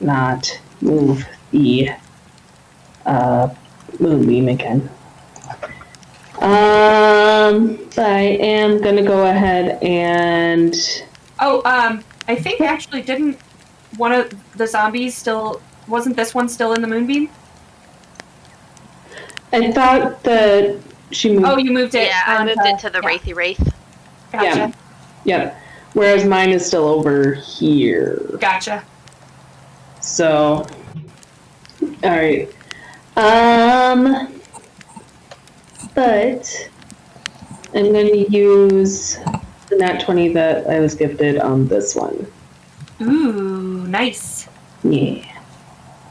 not move the moonbeam again. But I am gonna go ahead and I think actually didn't one of the zombies still... Wasn't this one still in the moonbeam? I thought that she moved. Oh, you moved it. Yeah, I moved it to the yeah. Wraithy Wraith. Gotcha. Yep. Whereas mine is still over here. Gotcha. So, all right. But I'm going to use the nat 20 that I was gifted on this one. Ooh, nice. Yeah.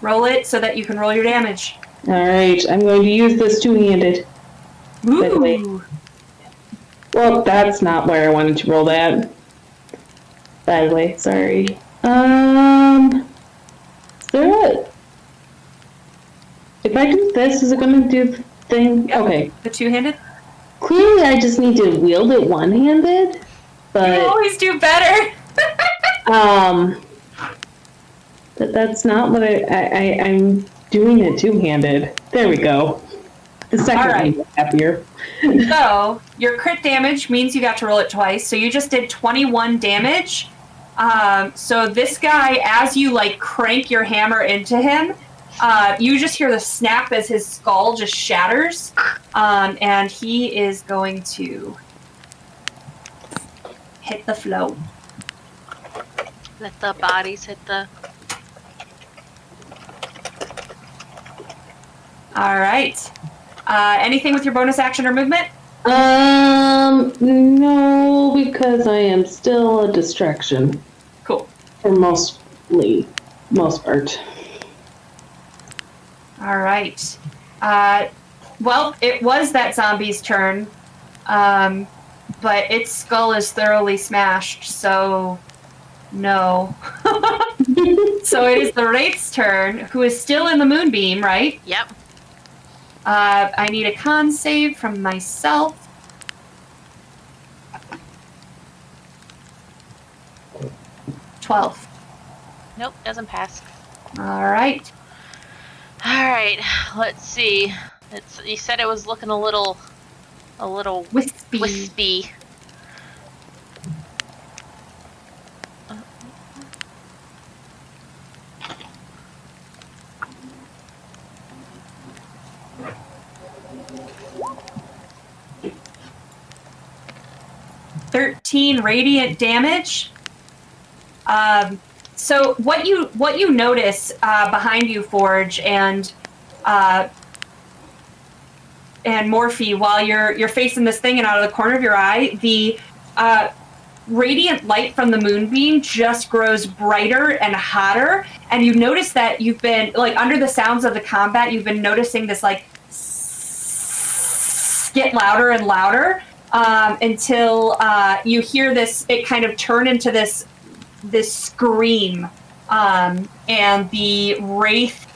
Roll it so that you can roll your damage. All right. I'm going to use this two-handed. Ooh. Well, that's not where I wanted to roll that. By the way, sorry. Is there a... If I do this, is it going to do the thing? Yep. Okay. The two-handed? Clearly, I just need to wield it one-handed, but... You always do better! But that's not what I'm doing it two-handed. There we go. The second Alright. one's happier. So, your crit damage means you got to roll it twice, so you just did 21 damage. So this guy, as you, like, crank your hammer into him, you just hear the snap as his skull just shatters, and he is going to hit the floor. Let the bodies hit the... Alright. Anything with your bonus action or movement? No, because I am still a distraction. Cool. For most part. Alright. Well, it was that zombie's turn, but its skull is thoroughly smashed, so no. So it is the Wraith's turn, who is still in the moonbeam, right? Yep. I need a con save from myself. $12. Nope, doesn't pass. Alright. Alright, let's see. You said it was looking a little Wispy. wispy. $13 radiant damage. So what you notice behind you, Forge, and Morphe, while you're facing this thing and out of the corner of your eye, the radiant light from the moonbeam just grows brighter and hotter, and you notice that you've been, like, under the sounds of the combat, you've been noticing this, like, get louder and louder, until you hear this, it kind of turn into this scream, and the Wraith,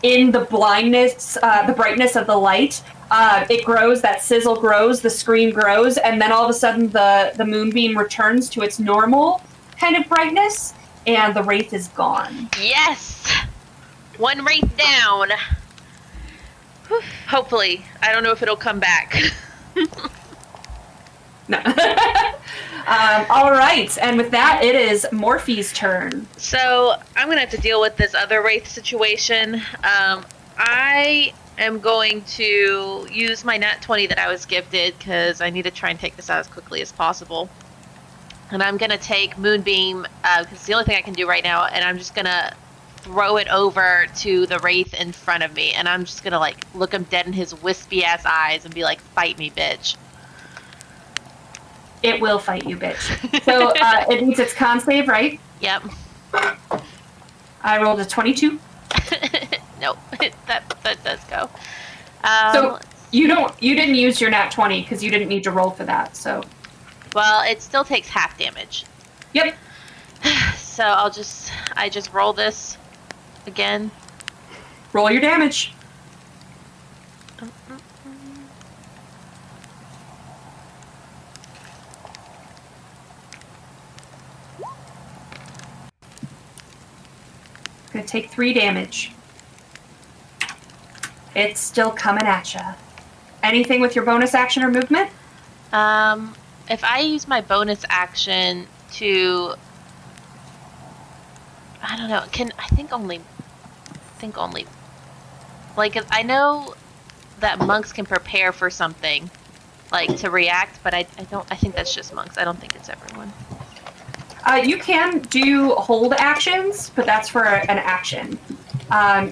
in the blindness, the brightness of the light, it grows, that sizzle grows, the scream grows, and then all of a sudden the moonbeam returns to its normal kind of brightness, and the Wraith is gone. Yes! One Wraith down. Whew. Hopefully. I don't know if it'll come back. No. All right, and with that, it is Morphe's turn. So, I'm going to have to deal with this other Wraith situation. I am going to use my nat 20 that I was gifted, because I need to try and take this out as quickly as possible. And I'm going to take Moonbeam, because it's the only thing I can do right now, and I'm just going to throw it over to the Wraith in front of me, and I'm just going to, like, look him dead in his wispy-ass eyes and be like, fight me, bitch. It will fight you, bitch. So it needs its con save, right? Yep. I rolled a 22. Nope. that does go. So you didn't use your nat 20 because you didn't need to roll for that. So. Well, it still takes half damage. Yep. So I just roll this again. Roll your damage. Gonna take 3 damage. It's still coming at ya. Anything with your bonus action or movement? If I use my bonus action to I don't know. I think only. Like, I know that monks can prepare for something, like to react, but I think that's just monks. I don't think it's everyone. You can do hold actions, but that's for an action.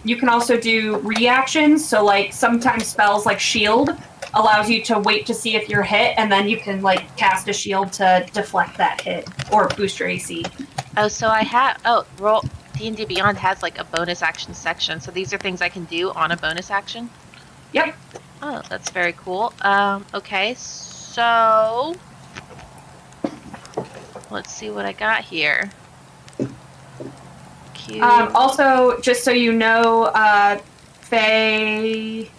You can also do reactions, so like sometimes spells like shield allows you to wait to see if you're hit, and then you can like cast a shield to deflect that hit or boost your AC. Oh, so roll D&D Beyond has like a bonus action section, so these are things I can do on a bonus action? Yep. Oh, that's very cool. Okay, so let's see what I got here. Cute. Also, just so you know, Faye,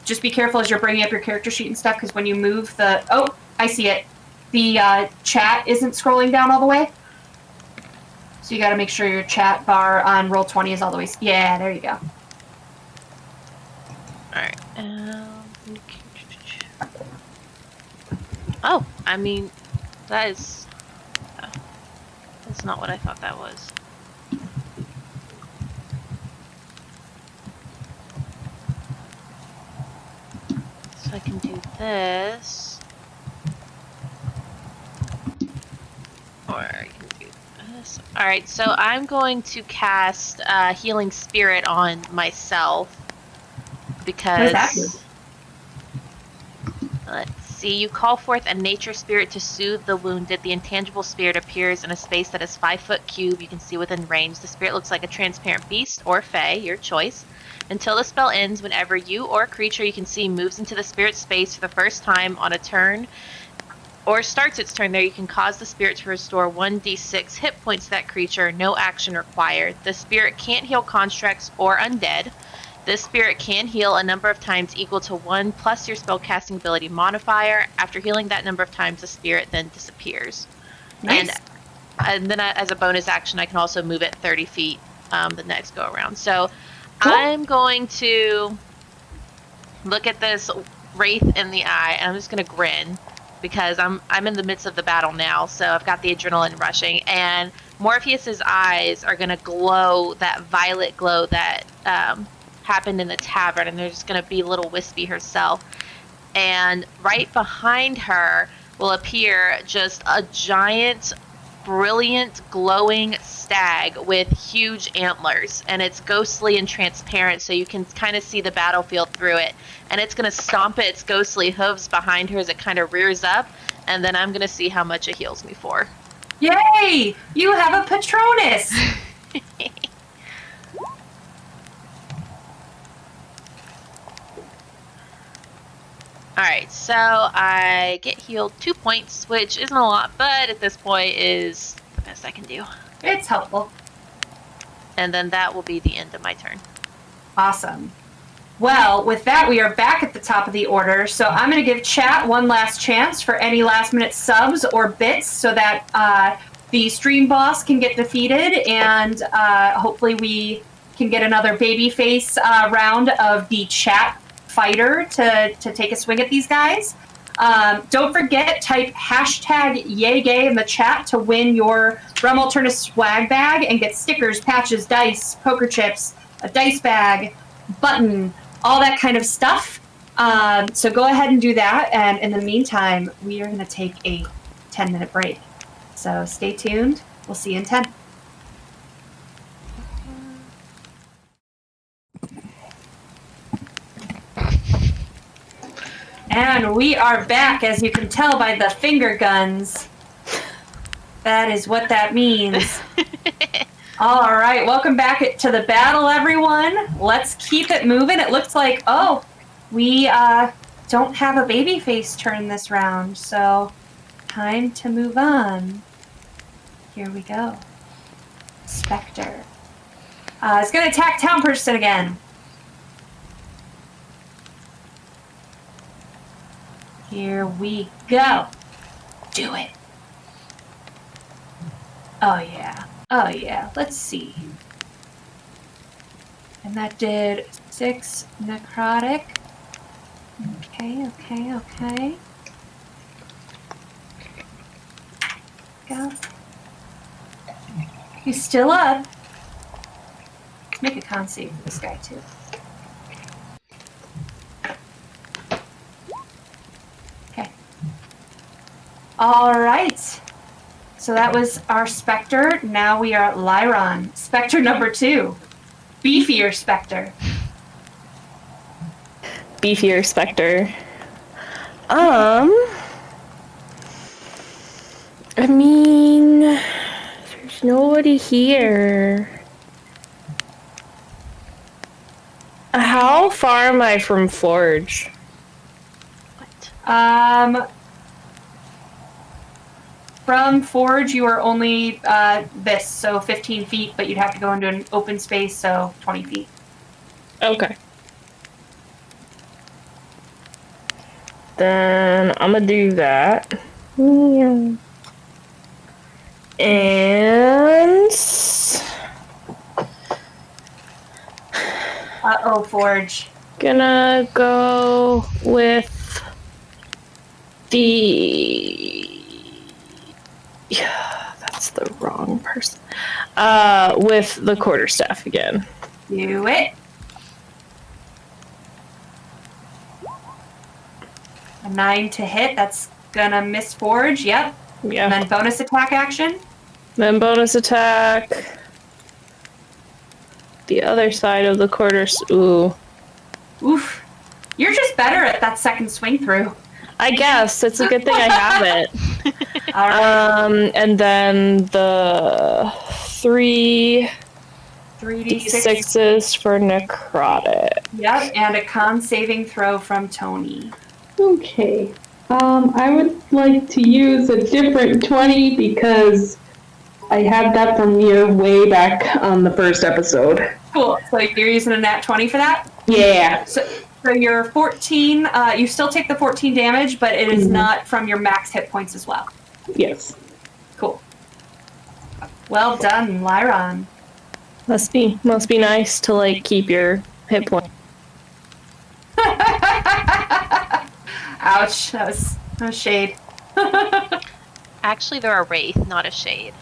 just be careful as you're bringing up your character sheet and stuff, because when you move oh, I see it. The chat isn't scrolling down all the way. So you got to make sure your chat bar on Roll20 is all the way. Yeah, there you go. Alright. Oh, I mean, that's not what I thought that was. So I can do this. Or I can do this. Alright, so I'm going to cast Healing Spirit on myself. Because... What does that do? Let's see. You call forth a nature spirit to soothe the wounded. The intangible spirit appears in a space that is 5 foot cube. You can see within range. The spirit looks like a transparent beast or fae, your choice. Until the spell ends, whenever you or a creature you can see moves into the spirit's space for the first time on a turn, or starts its turn there, you can cause the spirit to restore 1d6 hit points to that creature. No action required. The spirit can't heal constructs or undead. This spirit can heal a number of times equal to 1 plus your spellcasting ability modifier. After healing that number of times, the spirit then disappears. Nice. And then as a bonus action, I can also move it 30 feet the next go around. So Cool. I'm going to look at this Wraith in the eye, and I'm just going to grin because I'm in the midst of the battle now, so I've got the adrenaline rushing, and Morpheus's eyes are going to glow that violet glow that happened in the tavern, and they're just going to be little Wispy herself. And right behind her will appear just a giant, brilliant, glowing stag with huge antlers, and it's ghostly and transparent, so you can kind of see the battlefield through it. And it's going to stomp its ghostly hooves behind her as it kind of rears up, and then I'm going to see how much it heals me for. Yay! You have a Patronus! Alright, so I get healed 2 points, which isn't a lot, but at this point is the best I can do. It's helpful. And then that will be the end of my turn. Awesome. Well, with that, we are back at the top of the order, so I'm going to give chat one last chance for any last-minute subs or bits so that the stream boss can get defeated, and hopefully we can get another babyface round of the chat fighter to take a swing at these guys. Don't forget, type hashtag #YayGay in the chat to win your Realm Alternus swag bag and get stickers, patches, dice, poker chips, a dice bag, button, all that kind of stuff. So go ahead and do that, and in the meantime, we are going to take a 10-minute break. So stay tuned. We'll see you in 10. And we are back, as you can tell by the finger guns. That is what that means. All right, welcome back to the battle, everyone. Let's keep it moving. It looks like, we don't have a babyface turn this round, so time to move on. Here we go. Spectre. It's going to attack town person again. Here we go. Do it. Oh, yeah. Oh, yeah. Let's see. And that did 6 necrotic. Okay. Go. He's still up. Let's make a con save for this guy, too. Okay. All right. So that was our Spectre. Now we are at Lyron. Spectre number 2. Beefier Spectre. Beefier Spectre. I mean, there's nobody here. How far am I from Forge? From Forge, you are only this, so 15 feet, but you'd have to go into an open space, so 20 feet. Okay. Then I'm gonna do that. Yeah. And Uh-oh, Forge. gonna go with the... Yeah, that's the wrong person. With the quarterstaff again. Do it. A 9 to hit. That's gonna miss Forge. Yep. Yeah. And then bonus attack action. Then bonus attack. The other side of the ooh. Oof. You're just better at that second swing through. I guess. It's a good thing I have it. All right. And then the 3 3d6. 6s for necrotic. Yep, and a con saving throw from Tony. Okay. I would like to use a different 20 because I had that from you way back on the first episode. Cool. So you're using a nat 20 for that? Yeah. So you're 14, you still take the 14 damage, but it is not from your max hit points as well. Yes. Cool. Well done, Lyron. Must be nice to like keep your hit point. Ouch, that was shade. Actually, they're a wraith, not a shade.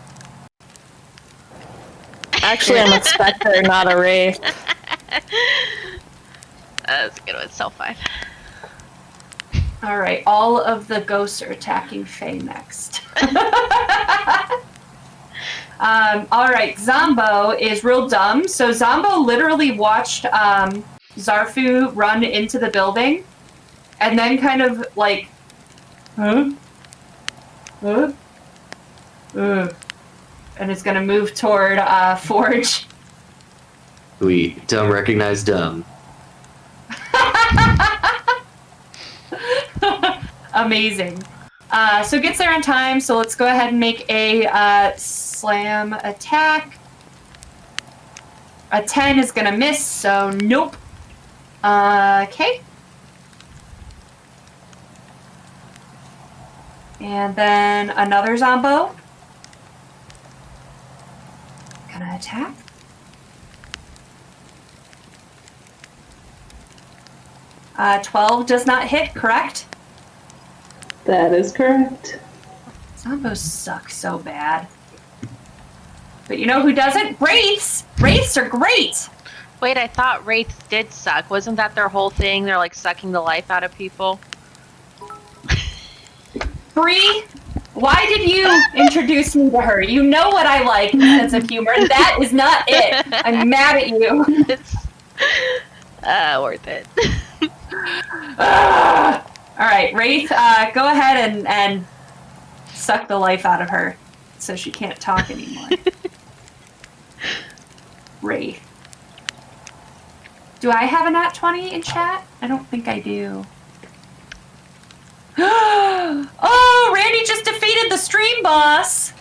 Actually, I'm a spectre, not a wraith. That's a good one. Self 5. All right, all of the ghosts are attacking Faye next. All right, Zombo is real dumb. So Zombo literally watched Zarfu run into the building and then kind of like, and is going to move toward Forge. We dumb recognize dumb. Amazing. So gets there in time, so let's go ahead and make a slam attack. A 10 is gonna miss, so nope. Okay. And then another Zombo. Gonna attack. Uh, 12 does not hit, correct? That is correct. Zombos suck so bad. But you know who doesn't? Wraiths! Wraiths are great! Wait, I thought wraiths did suck. Wasn't that their whole thing? They're like sucking the life out of people. Bree, why did you introduce me to her? You know what I like, sense of humor, and that is not it. I'm mad at you. It's worth it. All right, Wraith, go ahead and suck the life out of her so she can't talk anymore. Wraith. Do I have a nat 20 in chat? I don't think I do. Oh, Randy just defeated the stream boss.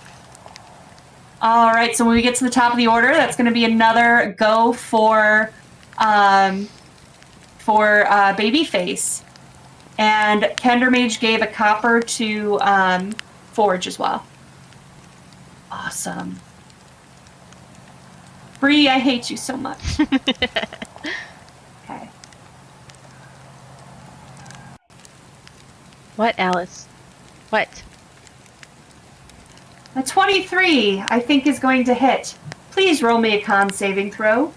All right, so when we get to the top of the order, that's going to be another go for Babyface. And Kendermage gave a copper to Forge as well. Awesome. Bree, I hate you so much. Okay. What, Alice? What? A 23, I think, is going to hit. Please roll me a con saving throw.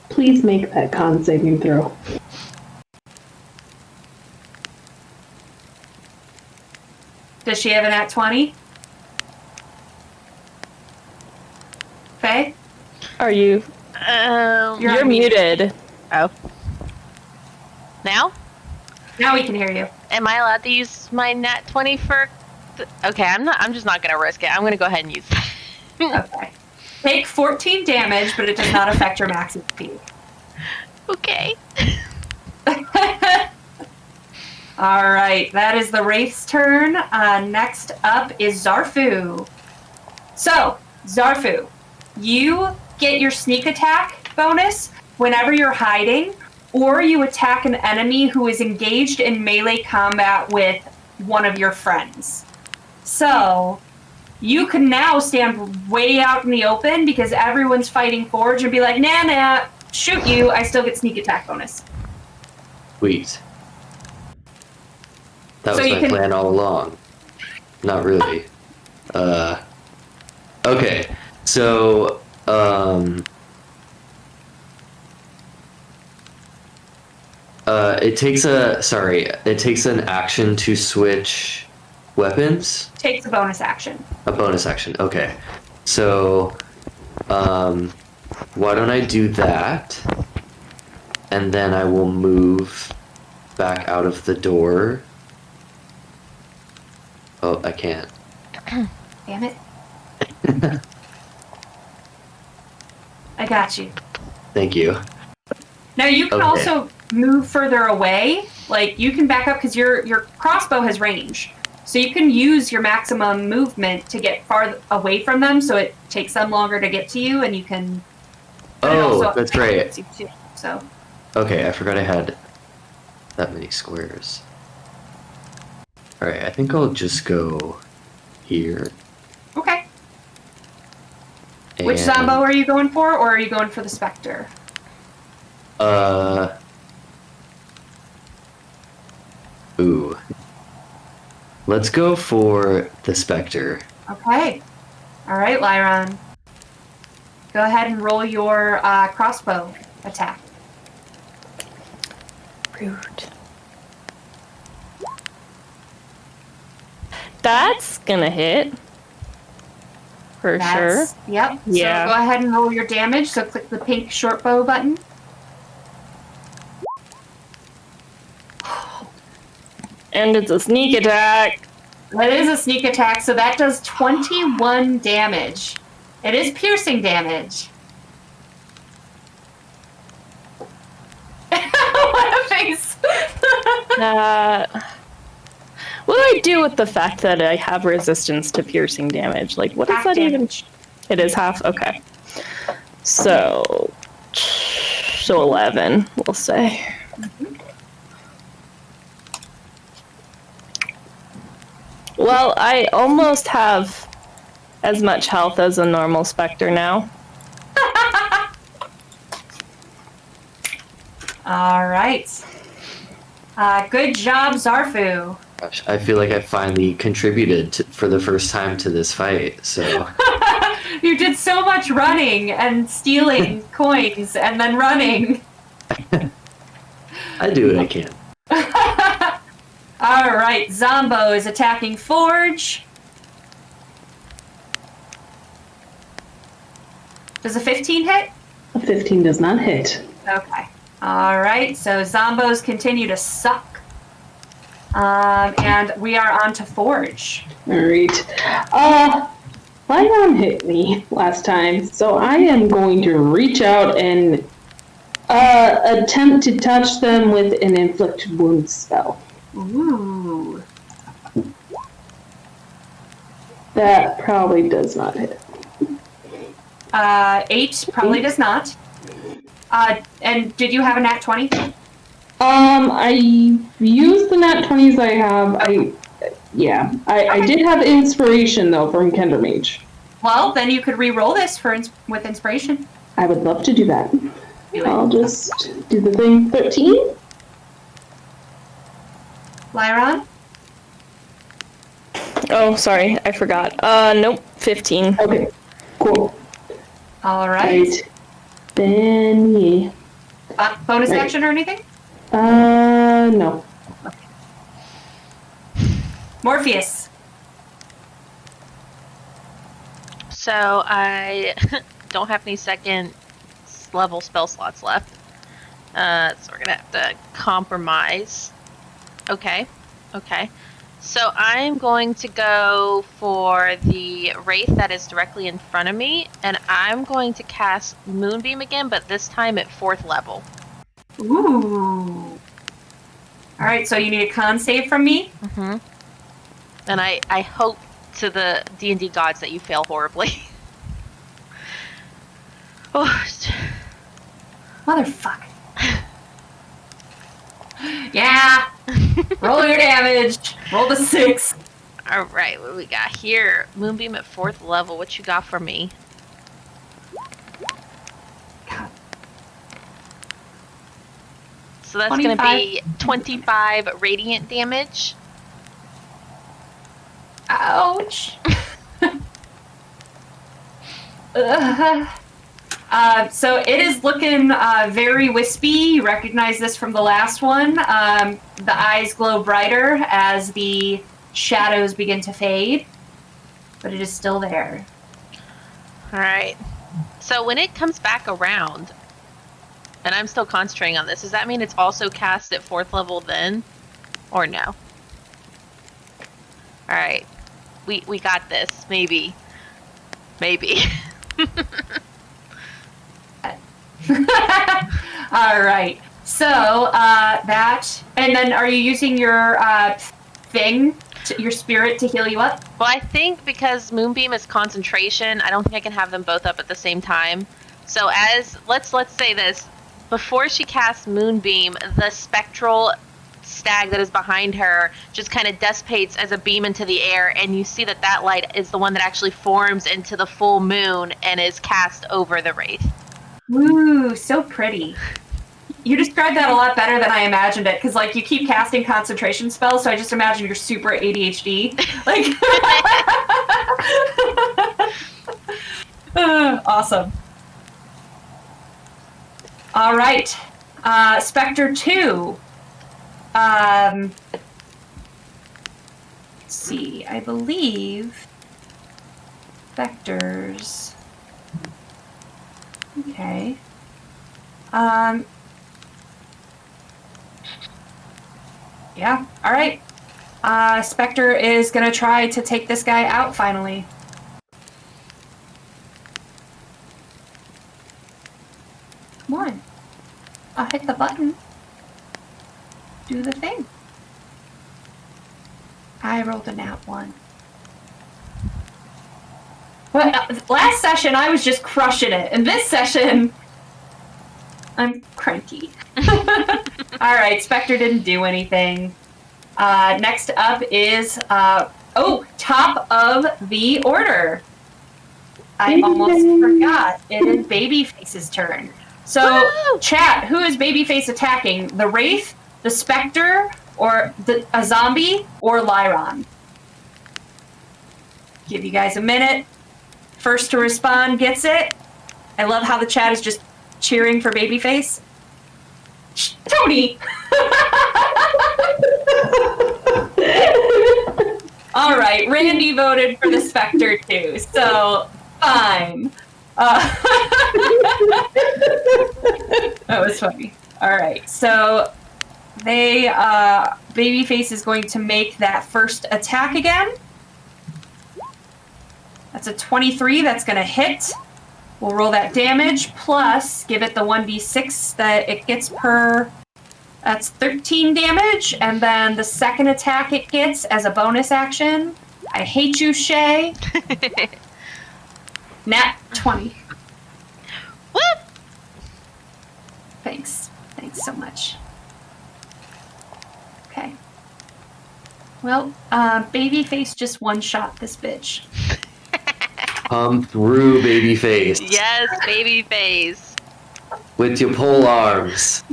Please make that con saving throw. Does she have an at 20? Faye? Are you? You're muted. Oh. Now? Now we can hear you. Am I allowed to use my nat 20 for... Okay, I'm just not going to risk it. I'm going to go ahead and use that. Okay. Take 14 damage, but it does not affect your max HP. Okay. All right, that is the Wraith's turn. Next up is Zarfu. So, Zarfu, you get your sneak attack bonus whenever you're hiding, or you attack an enemy who is engaged in melee combat with one of your friends. So, you can now stand way out in the open because everyone's fighting Forge and be like, nah, shoot you, I still get sneak attack bonus. Sweet. That So was you my can- plan all along. Not really. Okay, so, it takes an action to switch weapons? Takes a bonus action. A bonus action, okay. So, why don't I do that? And then I will move back out of the door. Oh, I can't. Damn it. I got you. Thank you. Now you can Okay. also move further away. Like you can back up because your crossbow has range. So you can use your maximum movement to get far away from them so it takes them longer to get to you and you can... but it Oh, also that's right. hits you too, so... Okay, I forgot I had that many squares. Alright, I think I'll just go here. Okay. Which and, Zombo are you going for, or are you going for the Spectre? Ooh. Let's go for the Spectre. Okay. All right, Lyron. Go ahead and roll your crossbow attack. Rude. That's gonna hit. For sure. Yep. Yeah. So go ahead and roll your damage. So click the pink short bow button. And it's a sneak attack. That is a sneak attack, so that does 21 damage. It is piercing damage. What a face! What do I do with the fact that I have resistance to piercing damage? Like, what Half is that damage. even? It is half? Okay. So 11, we'll say. Well, I almost have as much health as a normal Spectre now. All right. Good job, Zarfu. Gosh, I feel like I finally contributed for the first time to this fight, so... You did so much running and stealing coins and then running. I do what I can. All right, Zombo is attacking Forge. Does a 15 hit? A 15 does not hit. Okay. All right, so Zombos continue to suck. And we are on to Forge. Alright. Lyron hit me last time, so I am going to reach out and attempt to touch them with an inflict wounds spell. Ooh. That probably does not hit. 8 probably does not. And did you have a nat 20? I used the nat 20s I have. I did have inspiration though from Kender Mage. Well, then you could re-roll this with inspiration. I would love to do that. Do it. I'll just do the thing. 13? Lyron? Oh, sorry, I forgot. Nope, 15. Okay, cool. All right. Right. Then, yeah. Bonus Right. action or anything? No. Morpheus. So I don't have any second level spell slots left. So we're gonna have to compromise. Okay. So I'm going to go for the Wraith that is directly in front of me, and I'm going to cast Moonbeam again, but this time at 4th level. Ooh. All right, so you need a con save from me? Mm-hmm. And I hope to the D&D gods that you fail horribly. Oh, Motherfucker. Yeah. Roll your damage. Roll the 6. all right, what do we got here? Moonbeam at 4th level. What you got for me? God. So that's going to be 25 radiant damage. Ouch. So it is looking very wispy. You recognize this from the last one. The eyes glow brighter as the shadows begin to fade, but it is still there. All right. So when it comes back around, and I'm still concentrating on this, does that mean it's also cast at 4th level then? Or no? All right. We got this. Maybe. All right. So that, and then are you using your your spirit to heal you up? Well, I think because Moonbeam is concentration, I don't think I can have them both up at the same time. So let's say this. Before she casts Moonbeam, the spectral stag that is behind her just kind of dissipates as a beam into the air, and you see that light is the one that actually forms into the full moon and is cast over the Wraith. Ooh, so pretty. You described that a lot better than I imagined it, because like you keep casting concentration spells, so I just imagine you're super ADHD. Like, awesome. All right, Spectre 2. Let's see. I believe Spectres. Okay. Yeah, all right. Spectre is gonna try to take this guy out finally. Come on. I'll hit the button. Do the thing. I rolled a nat 1. Well, last session I was just crushing it, and this session I'm cranky. All right, Spectre didn't do anything. Next up is top of the order. I almost forgot. It is Babyface's turn. So, chat, who is Babyface attacking? The Wraith, the Spectre, or a zombie, or Lyron? Give you guys a minute. First to respond gets it. I love how the chat is just cheering for Babyface. Tony! All right, Randy voted for the Spectre too, so fine. That was funny. All right, so Babyface is going to make that first attack again. That's a 23. That's going to hit. We'll roll that damage, plus give it the 1d6 that it gets per... That's 13 damage, and then the second attack it gets as a bonus action. I hate you, Shay. Nat 20. Whoop! Thanks. Thanks so much. Okay. Well, Babyface just one-shot this bitch. Come through, Babyface. Yes, Babyface. With your pole arms.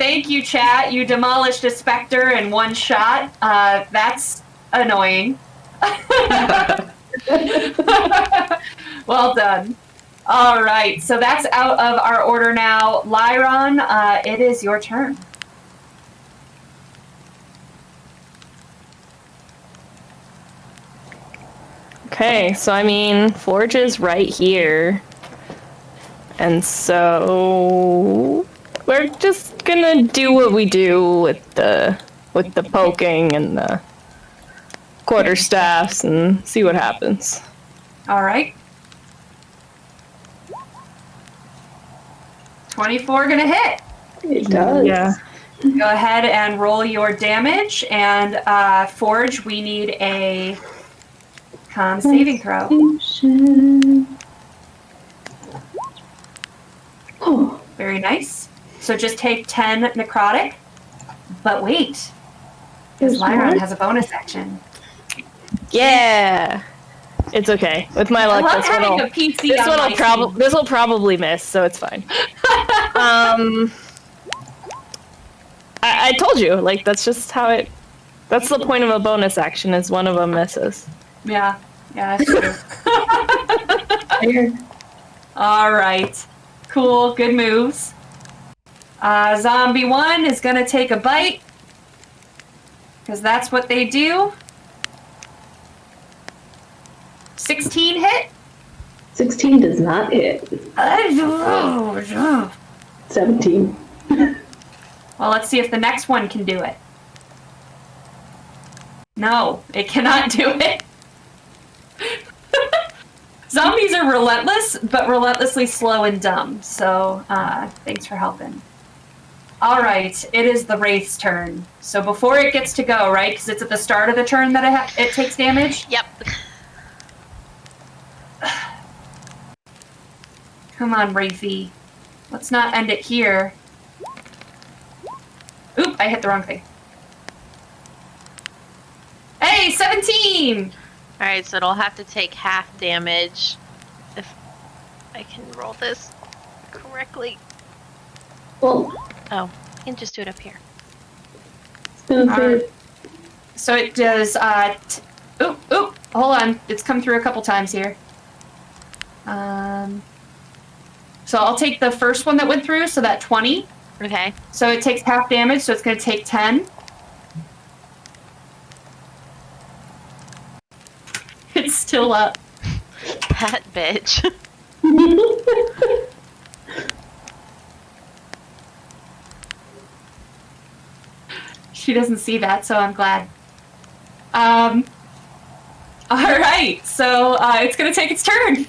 Thank you, chat. You demolished a specter in one shot. That's annoying. Well done. All right, so that's out of our order now. Lyron, it is your turn. Okay, so I mean, Forge is right here. And so we're just gonna do what we do with the poking and the quarterstaffs and see what happens. All right. 24 gonna hit. It does. Yeah. Go ahead and roll your damage. And Forge, we need a con saving throw. Oh, Very nice. So just take 10 necrotic. But wait, because there's Lyron more? has a bonus action. Yeah. It's okay. With my luck, I love this having one a PC on my team. this will probably miss, so it's fine. I told you, like that's just how it. That's the point of a bonus action. Is one of them misses. Yeah, that's true. All right. Cool, good moves. Zombie 1 is going to take a bite, because that's what they do. 16 hit? 16 does not hit. 17. Well, let's see if the next one can do it. No, it cannot do it. Zombies are relentless, but relentlessly slow and dumb. So, thanks for helping. All right, it is the Wraith's turn. So before it gets to go, right? Because it's at the start of the turn that it takes damage. Yep. Come on, Wraithy. Let's not end it here. Oop, I hit the wrong thing. Hey, 17! Alright, so it'll have to take half damage if I can roll this correctly. Well, Oh, I can just do it up here. it's gonna say So it does, oop, hold on. It's come through a couple times here. So I'll take the first one that went through, so that 20. Okay. So it takes half damage, so it's going to take 10. It's still up. That bitch. She doesn't see that, so I'm glad. All right, so it's going to take its turn.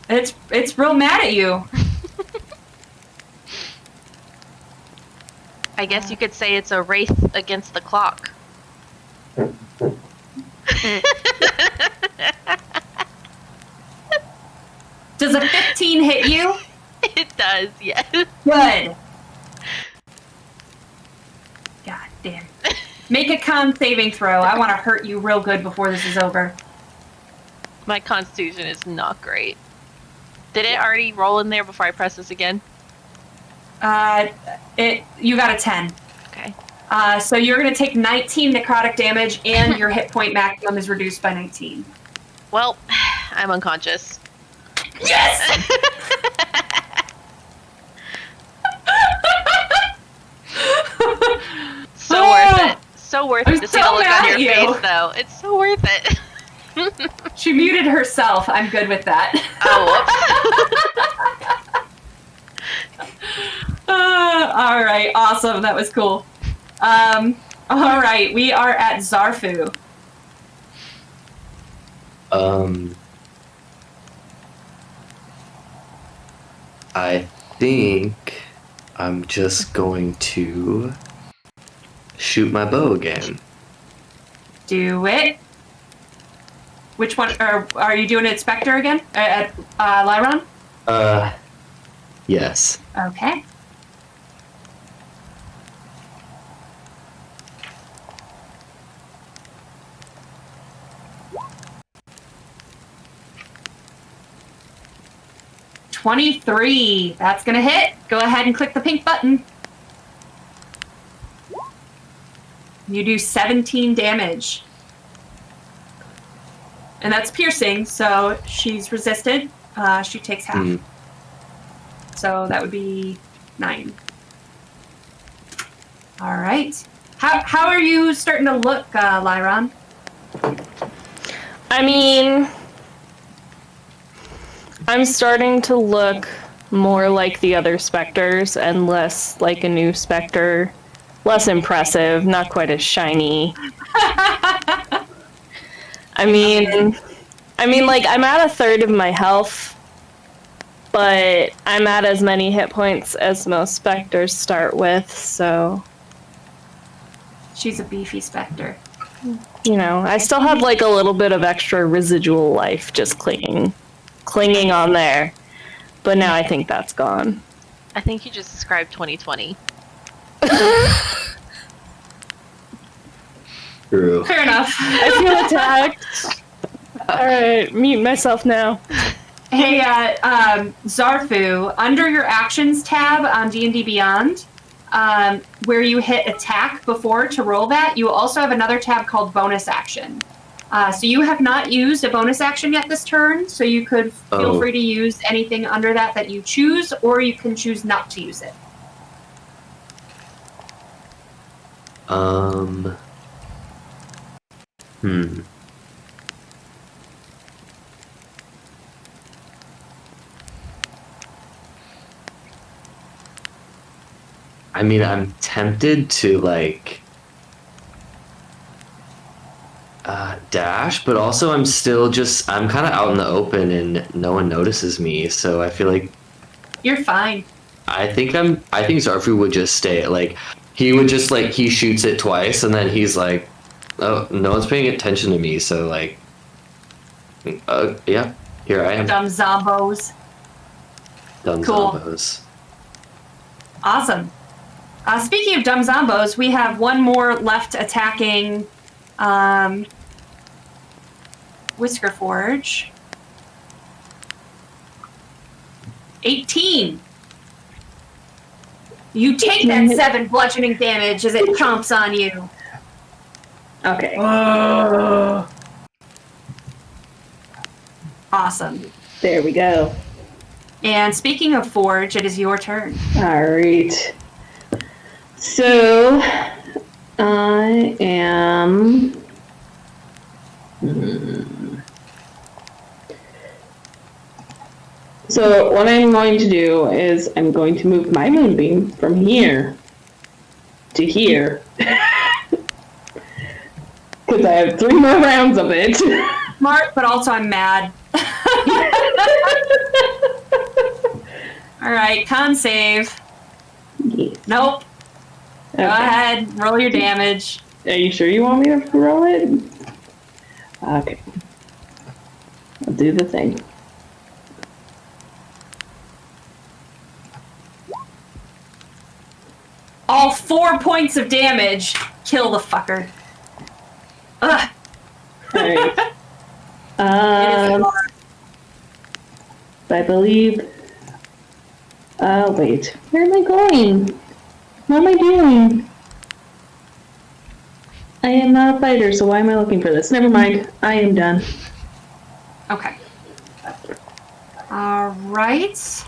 It's real mad at you. I guess you could say it's a wraith against the clock. Does a 15 hit you? It does, yes. Good. God damn. Make a con saving throw. I want to hurt you real good before this is over. My constitution is not great. Did it already roll in there before I press this again? You got a 10. Okay. So you're going to take 19 necrotic damage, and your hit point maximum is reduced by 19. Well, I'm unconscious. Yes! So worth it. So worth I'm it to see so the look mad on at your you. face, though. It's so worth it. She muted herself. I'm good with that. Oh, whoops. All right, awesome. That was cool. All right, we are at Zarfu. I think I'm just going to shoot my bow again. Do it. Which one? Are you doing it, Spectre again? At Lyron? Yes. Okay. 23. That's gonna hit. Go ahead and click the pink button. You do 17 damage. And that's piercing, so she's resisted. She takes half. So that would be 9. All right. How are you starting to look, Lyron? I mean, I'm starting to look more like the other specters and less like a new specter. Less impressive, not quite as shiny. I mean, like, I'm at a third of my health, but I'm at as many hit points as most specters start with, so... She's a beefy specter. You know, I still have, like, a little bit of extra residual life just clinging on there. But now I think that's gone. I think you just described 2020. True. Fair enough. I feel attacked. Alright, mute myself now. Hey, Zarfu, under your actions tab on D&D Beyond, where you hit attack before to roll that, you also have another tab called bonus action. So you have not used a bonus action yet this turn, so you could feel free to use anything under that you choose, or you can choose not to use it. I mean, I'm tempted to, like, dash, but also I'm kind of out in the open and no one notices me, so I feel like... You're fine. I think Zarfu would just stay, like, he would just, like, he shoots it twice, and then he's like, oh, no one's paying attention to me, so, like, yeah, here I am. Dumb zombos. Dumb cool. zombos. Awesome. Speaking of dumb zombos, we have one more left attacking Whisker Forge. 18. You take that 7 bludgeoning damage as it chomps on you. Okay. Awesome. There we go. And speaking of Forge, it is your turn. All right. So, I am... So, what I'm going to do is I'm going to move my moonbeam from here to here. Because I have 3 more rounds of it. Smart, but also I'm mad. All right, con save. Yes. Nope. Okay. Go ahead, roll your damage. Are you sure you want me to roll it? Okay. I'll do the thing. All 4 points of damage. Kill the fucker. Ugh. Alright. It is I believe... wait. Where am I going? What am I doing? I am not a fighter, so why am I looking for this? Never mind. I am done. Okay. All right.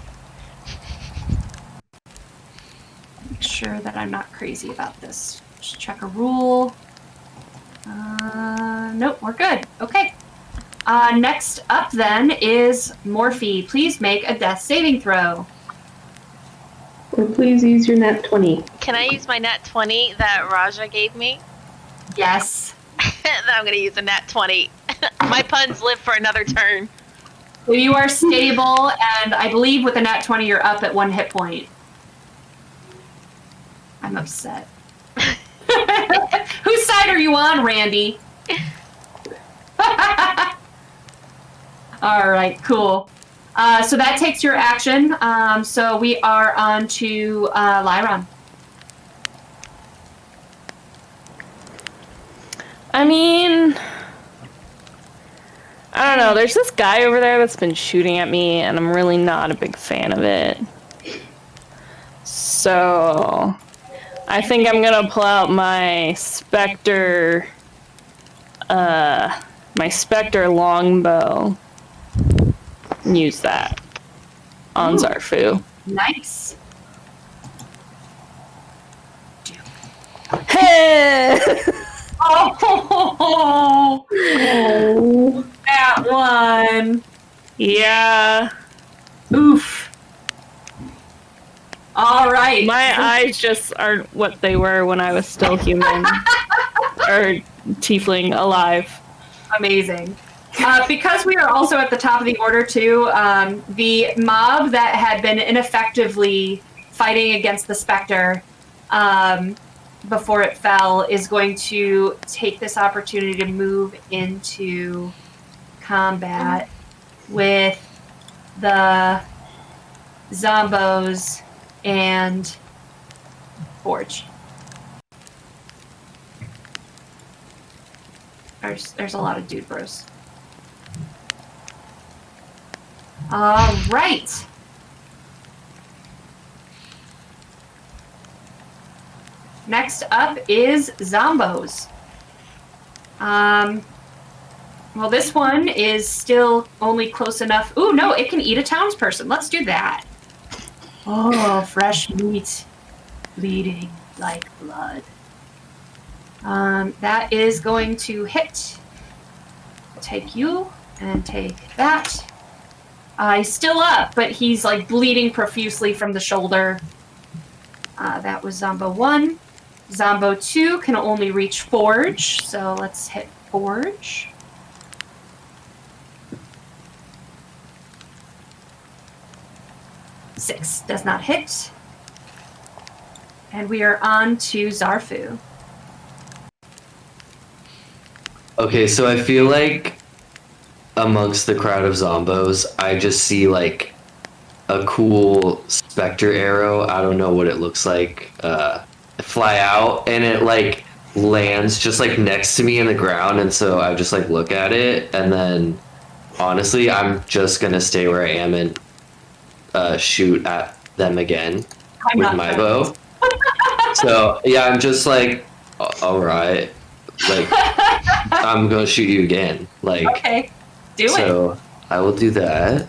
Make sure that I'm not crazy about this. Just check a rule. Nope, we're good. Okay. Next up then is Morphe. Please make a death saving throw. Or please use your nat 20. Can I use my nat 20 that Raja gave me? Yes. Then I'm going to use a nat 20. My puns live for another turn. So you are stable, and I believe with a nat 20 you're up at 1 hit point. I'm upset. Whose side are you on, Randy? All right, cool. So that takes your action. So we are on to Lyron. I mean, I don't know. There's this guy over there that's been shooting at me, and I'm really not a big fan of it. So, I think I'm gonna pull out my spectre, longbow, and use that on Zarfu. Nice. Hey! Oh, that one. Yeah. Oof. All right. My eyes just aren't what they were when I was still human. Or tiefling alive. Amazing. Because we are also at the top of the order, too, the mob that had been ineffectively fighting against the spectre before it fell is going to take this opportunity to move into combat with the zombos and Forge. There's a lot of dude bros. All right. Next up is Zombos. Well, this one is still only close enough. Ooh, no, it can eat a townsperson. Let's do that. Oh, fresh meat. Bleeding like blood. That is going to hit. Take you and take that. He's still up, but he's like bleeding profusely from the shoulder. That was Zombo 1. Zombo 2 can only reach Forge, so let's hit Forge. Six does not hit. And we are on to Zarfu. Okay, so I feel like amongst the crowd of zombos, I just see like a cool spectre arrow. I don't know what it looks like. Fly out, and it like lands just like next to me in the ground, and so I just like look at it, and then honestly, I'm just gonna stay where I am and shoot at them again with my bow. So yeah, I'm just like, all right, like I'm gonna shoot you again. Like, okay, do it. So I will do that.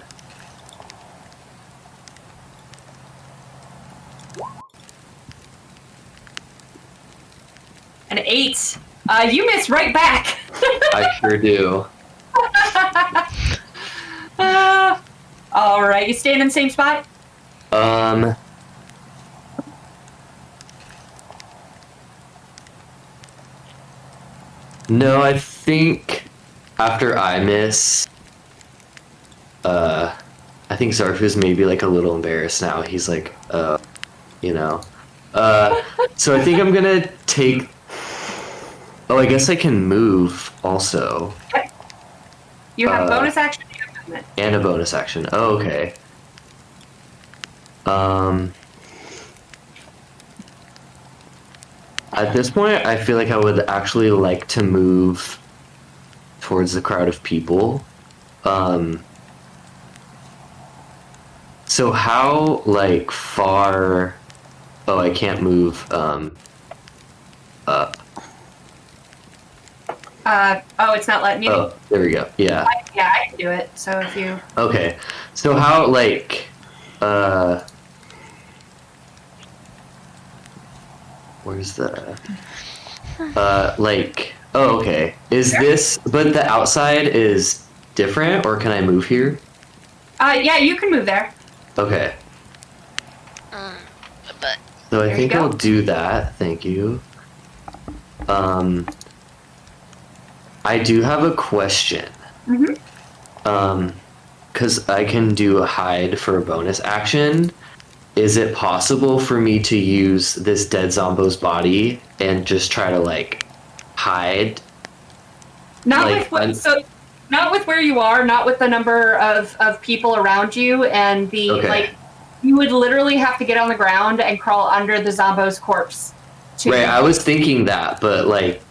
An 8. You miss right back. I sure do. All right, you staying in the same spot? No, I think after I miss, I think Zarfu's maybe like a little embarrassed now. He's like, you know. So I think I'm gonna take. Oh, I guess I can move also. Okay. You have bonus action and movement. And a bonus action. Oh, okay. At this point, I feel like I would actually like to move towards the crowd of people. So how, like, far... Oh, I can't move, up. Oh, it's not letting you. Oh, there we go. Yeah. Yeah, I can do it. So if you. Okay. So how, like, where's the, like, oh, okay. Is this, but the outside is different, or can I move here? Yeah, you can move there. Okay. But So I There you think go. I'll do that. Thank you. I do have a question. Because I can do a hide for a bonus action. Is it possible for me to use this dead zombo's body and just try to like hide? Not Like, with what, I'm- so. Not with where you are. Not with the number of people around you, and the Okay. like. You would literally have to get on the ground and crawl under the zombo's corpse. Right, I was thinking that, but like,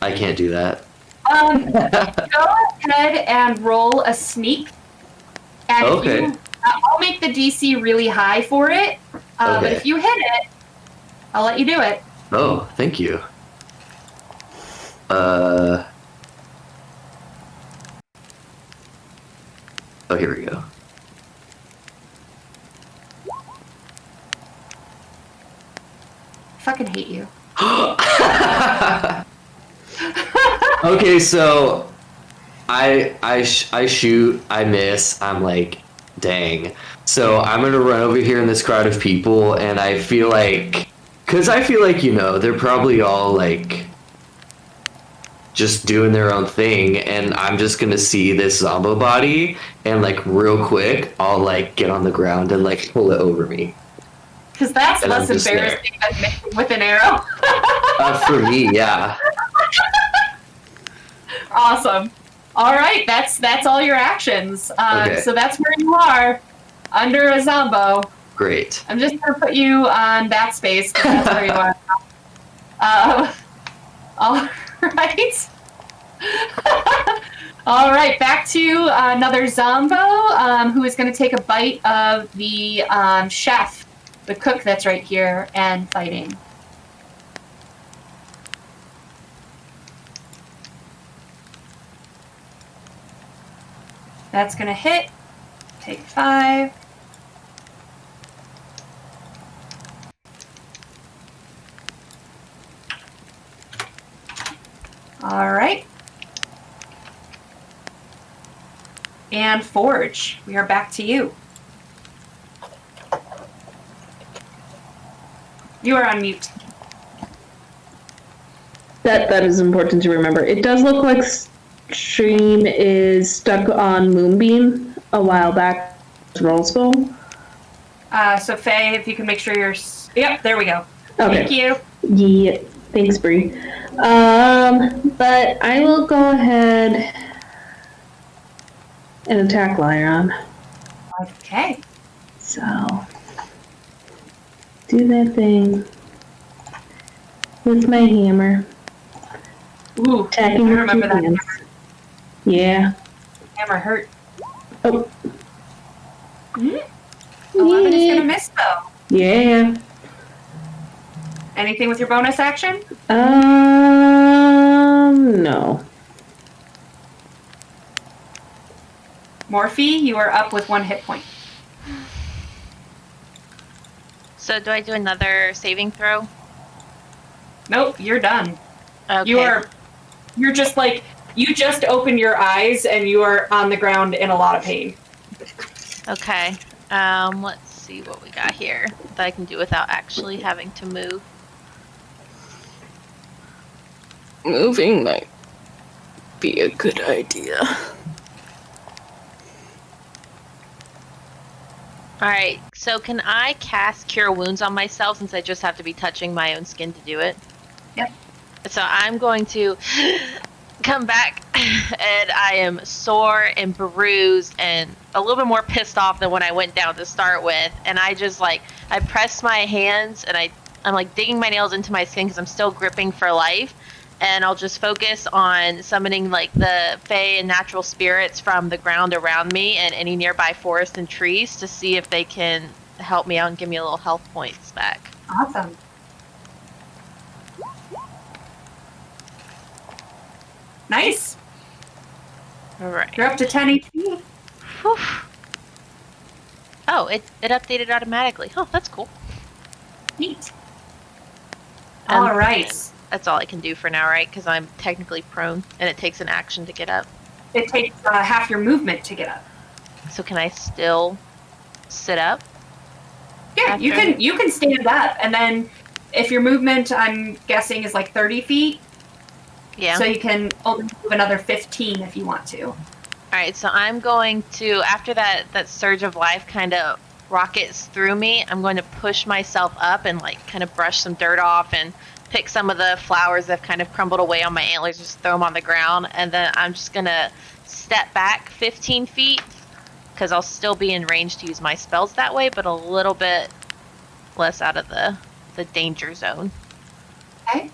I can't do that. Go ahead and roll a sneak. And Okay. I'll make the DC really high for it. But Okay. if you hit it, I'll let you do it. Oh, thank you. Oh, here we go. Fucking hate you. Okay, so I shoot, I miss. I'm like, dang. So I'm gonna run over here in this crowd of people, and I feel like, they're probably all like just doing their own thing, and I'm just gonna see this zombo body, and like real quick, I'll like get on the ground and like pull it over me. Because that's And I'm less just there. embarrassing than missing with an arrow. For me, yeah. Awesome. All right, that's all your actions. Okay. So that's where you are, under a zombo. Great. I'm just gonna put you on that space because that's where you are. All right. All right, back to another zombo who is going to take a bite of the chef, the cook that's right here, and fighting. That's going to hit. Take 5. All right. And Forge, we are back to you. You are on mute. That is important to remember. It does look like Stream is stuck on Moonbeam a while back. Roll spell. So Faye, if you can make sure you're... Yep, there we go. Okay. Thank you. Yeah, thanks, Bree. But I will go ahead and attack Lyron. Okay. So, do that thing with my hammer. Ooh, Attacking I with remember two that. hands. Yeah. Hammer hurt. Oh. 11 is gonna miss though. Yeah. Anything with your bonus action? No. Morphe, you are up with 1 hit point. So do I do another saving throw? Nope, you're done. Okay. You're just like, you just open your eyes and you are on the ground in a lot of pain. Okay. Let's see what we got here that I can do without actually having to move. Moving might be a good idea. Alright, so can I cast Cure Wounds on myself since I just have to be touching my own skin to do it? Yep. So I'm going to come back and I am sore and bruised and a little bit more pissed off than when I went down to start with. And I just I press my hands and I'm like digging my nails into my skin because I'm still gripping for life. And I'll just focus on summoning like the fae and natural spirits from the ground around me and any nearby forest and trees to see if they can help me out and give me a little health points back. Awesome. Nice. All right. You're up to 10 HP. Whew. Oh, it updated automatically. Oh, that's cool. Neat. And All right. That's all I can do for now, right? Because I'm technically prone, and it takes an action to get up. It takes half your movement to get up. So can I still sit up? Yeah, you can stand up, and then if your movement, I'm guessing, is like 30 feet, Yeah. so you can only move another 15 if you want to. All right, so I'm going to, after that surge of life kind of rockets through me, I'm going to push myself up and like kind of brush some dirt off and pick some of the flowers that have kind of crumbled away on my antlers, just throw them on the ground, and then I'm just going to step back 15 feet because I'll still be in range to use my spells that way, but a little bit less out of the danger zone. Okay.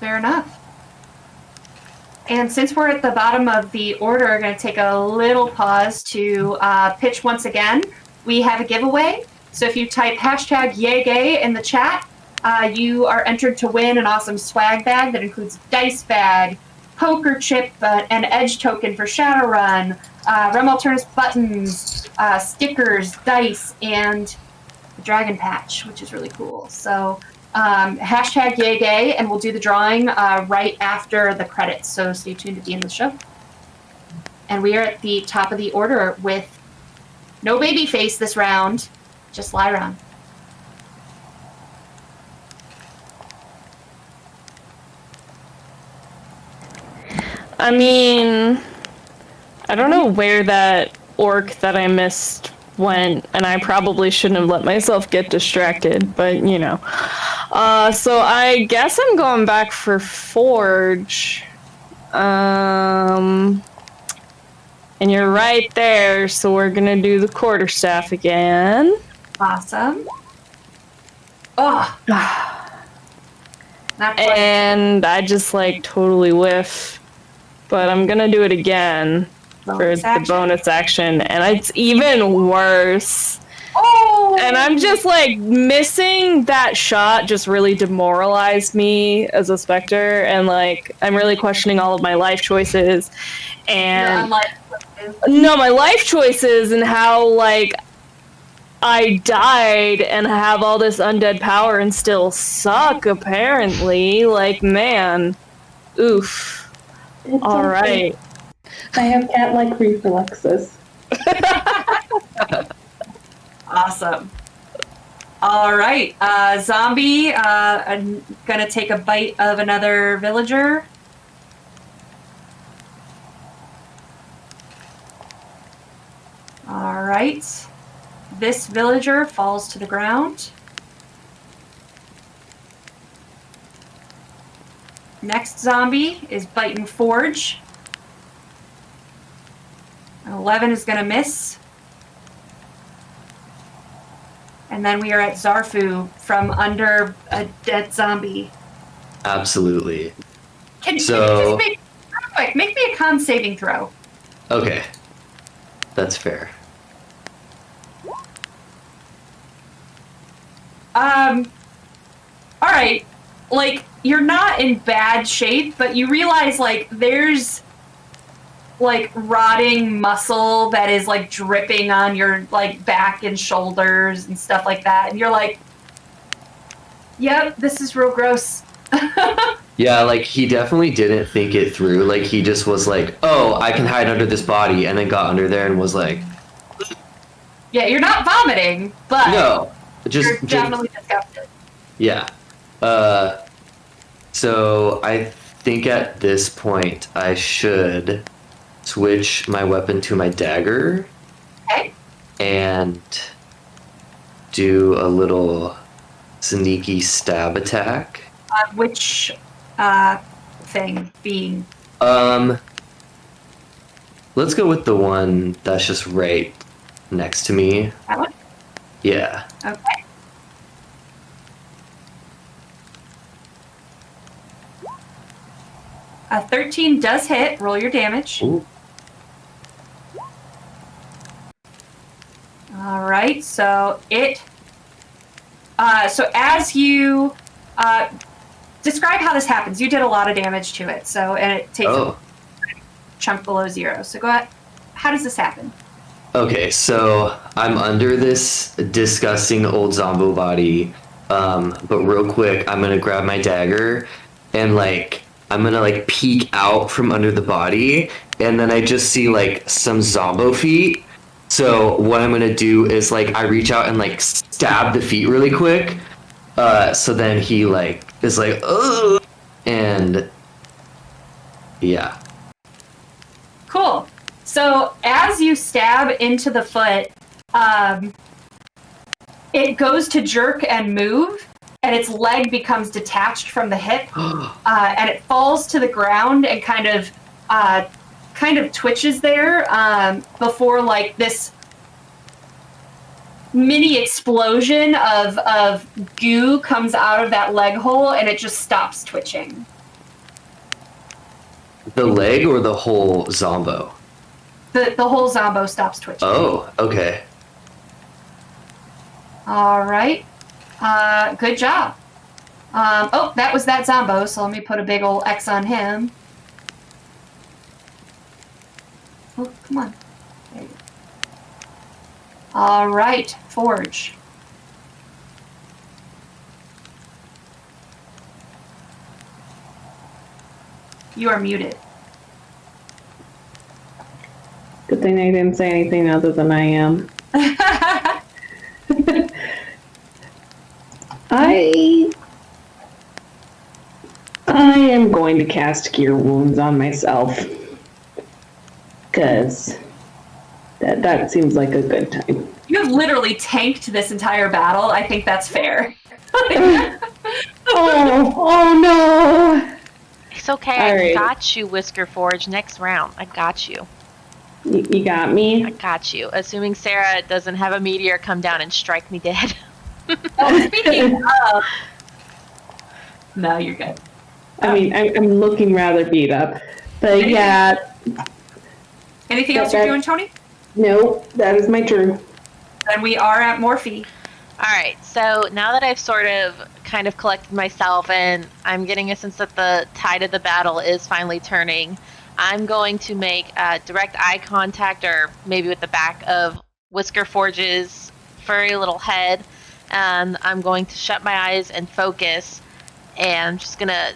Fair enough. And since we're at the bottom of the order, we're going to take a little pause to pitch once again. We have a giveaway. So if you type hashtag #YayGay in the chat, you are entered to win an awesome swag bag that includes a dice bag, poker chip, an edge token for Shadowrun, Rem Alternus buttons, stickers, dice, and the dragon patch, which is really cool. So hashtag #YayGay, and we'll do the drawing right after the credits. So stay tuned at the end of the show. And we are at the top of the order with no baby face this round, just Lyron. I mean, I don't know where that orc that I missed went, and I probably shouldn't have let myself get distracted, but you know. So I guess I'm going back for Forge. And you're right there, so we're gonna do the quarterstaff again. Awesome. Oh. Not quite. And I just like totally whiff. But I'm gonna do it again for the bonus action, and it's even worse. Oh! And I'm just like, missing that shot just really demoralized me as a specter, and like I'm really questioning all of my life choices. And no, my life choices and how like I died and have all this undead power and still suck apparently. Like, man, oof. It's all okay. right. I have cat-like reflexes. Awesome. All right, zombie. I'm gonna take a bite of another villager. All right. This villager falls to the ground. Next zombie is biting Forge. 11 is going to miss. And then we are at Zarfu from under a dead zombie. Absolutely. Can you just make me a con saving throw? Okay. That's fair. All right. Like, you're not in bad shape, but you realize, like, there's, like, rotting muscle that is, like, dripping on your, like, back and shoulders and stuff like that. And you're like, yep, this is real gross. Yeah, like, he definitely didn't think it through. Like, he just was like, oh, I can hide under this body, and then got under there and was like... Yeah, you're not vomiting, but... No. You're definitely disgusted. Yeah. So I think at this point I should switch my weapon to my dagger. Okay. And do a little sneaky stab attack. Which thing being? Let's go with the one that's just right next to me. That one? Yeah. Okay. A 13 does hit. Roll your damage. Ooh. All right. So it. So as you describe how this happens, you did a lot of damage to it. So and it takes a chunk below 0. So go ahead. How does this happen? Okay, so I'm under this disgusting old zombie body, but real quick, I'm gonna grab my dagger and like I'm gonna like peek out from under the body, and then I just see like some zombo feet. So what I'm gonna do is like I reach out and like stab the feet really quick. So then he like is like, ugh, and yeah. Cool. So as you stab into the foot, it goes to jerk and move, and its leg becomes detached from the hip, and it falls to the ground and kind of twitches there before like this mini explosion of goo comes out of that leg hole, and it just stops twitching. The leg or the whole zombo? The whole zombo stops twitching. Oh, okay. All right. Good job. Oh, that was that zombo, so let me put a big old X on him. Oh, come on. There you go. All right, Forge. You are muted. Good thing I didn't say anything other than I am. I am going to cast Cure Wounds on myself. Because that seems like a good time. You have literally tanked this entire battle. I think that's fair. Oh no! It's okay. All I right. got you, Whisker Forge. Next round. I got you. You got me? I got you. Assuming Sarah doesn't have a meteor come down and strike me dead. Oh, speaking of... No, you're good. I mean, I'm looking rather beat up. But yeah. Anything else you're doing, Tony? No, that is my turn. Then we are at Morphe. Alright, so now that I've sort of kind of collected myself and I'm getting a sense that the tide of the battle is finally turning, I'm going to make direct eye contact, or maybe with the back of Whisker Forge's furry little head, and I'm going to shut my eyes and focus, and I'm just gonna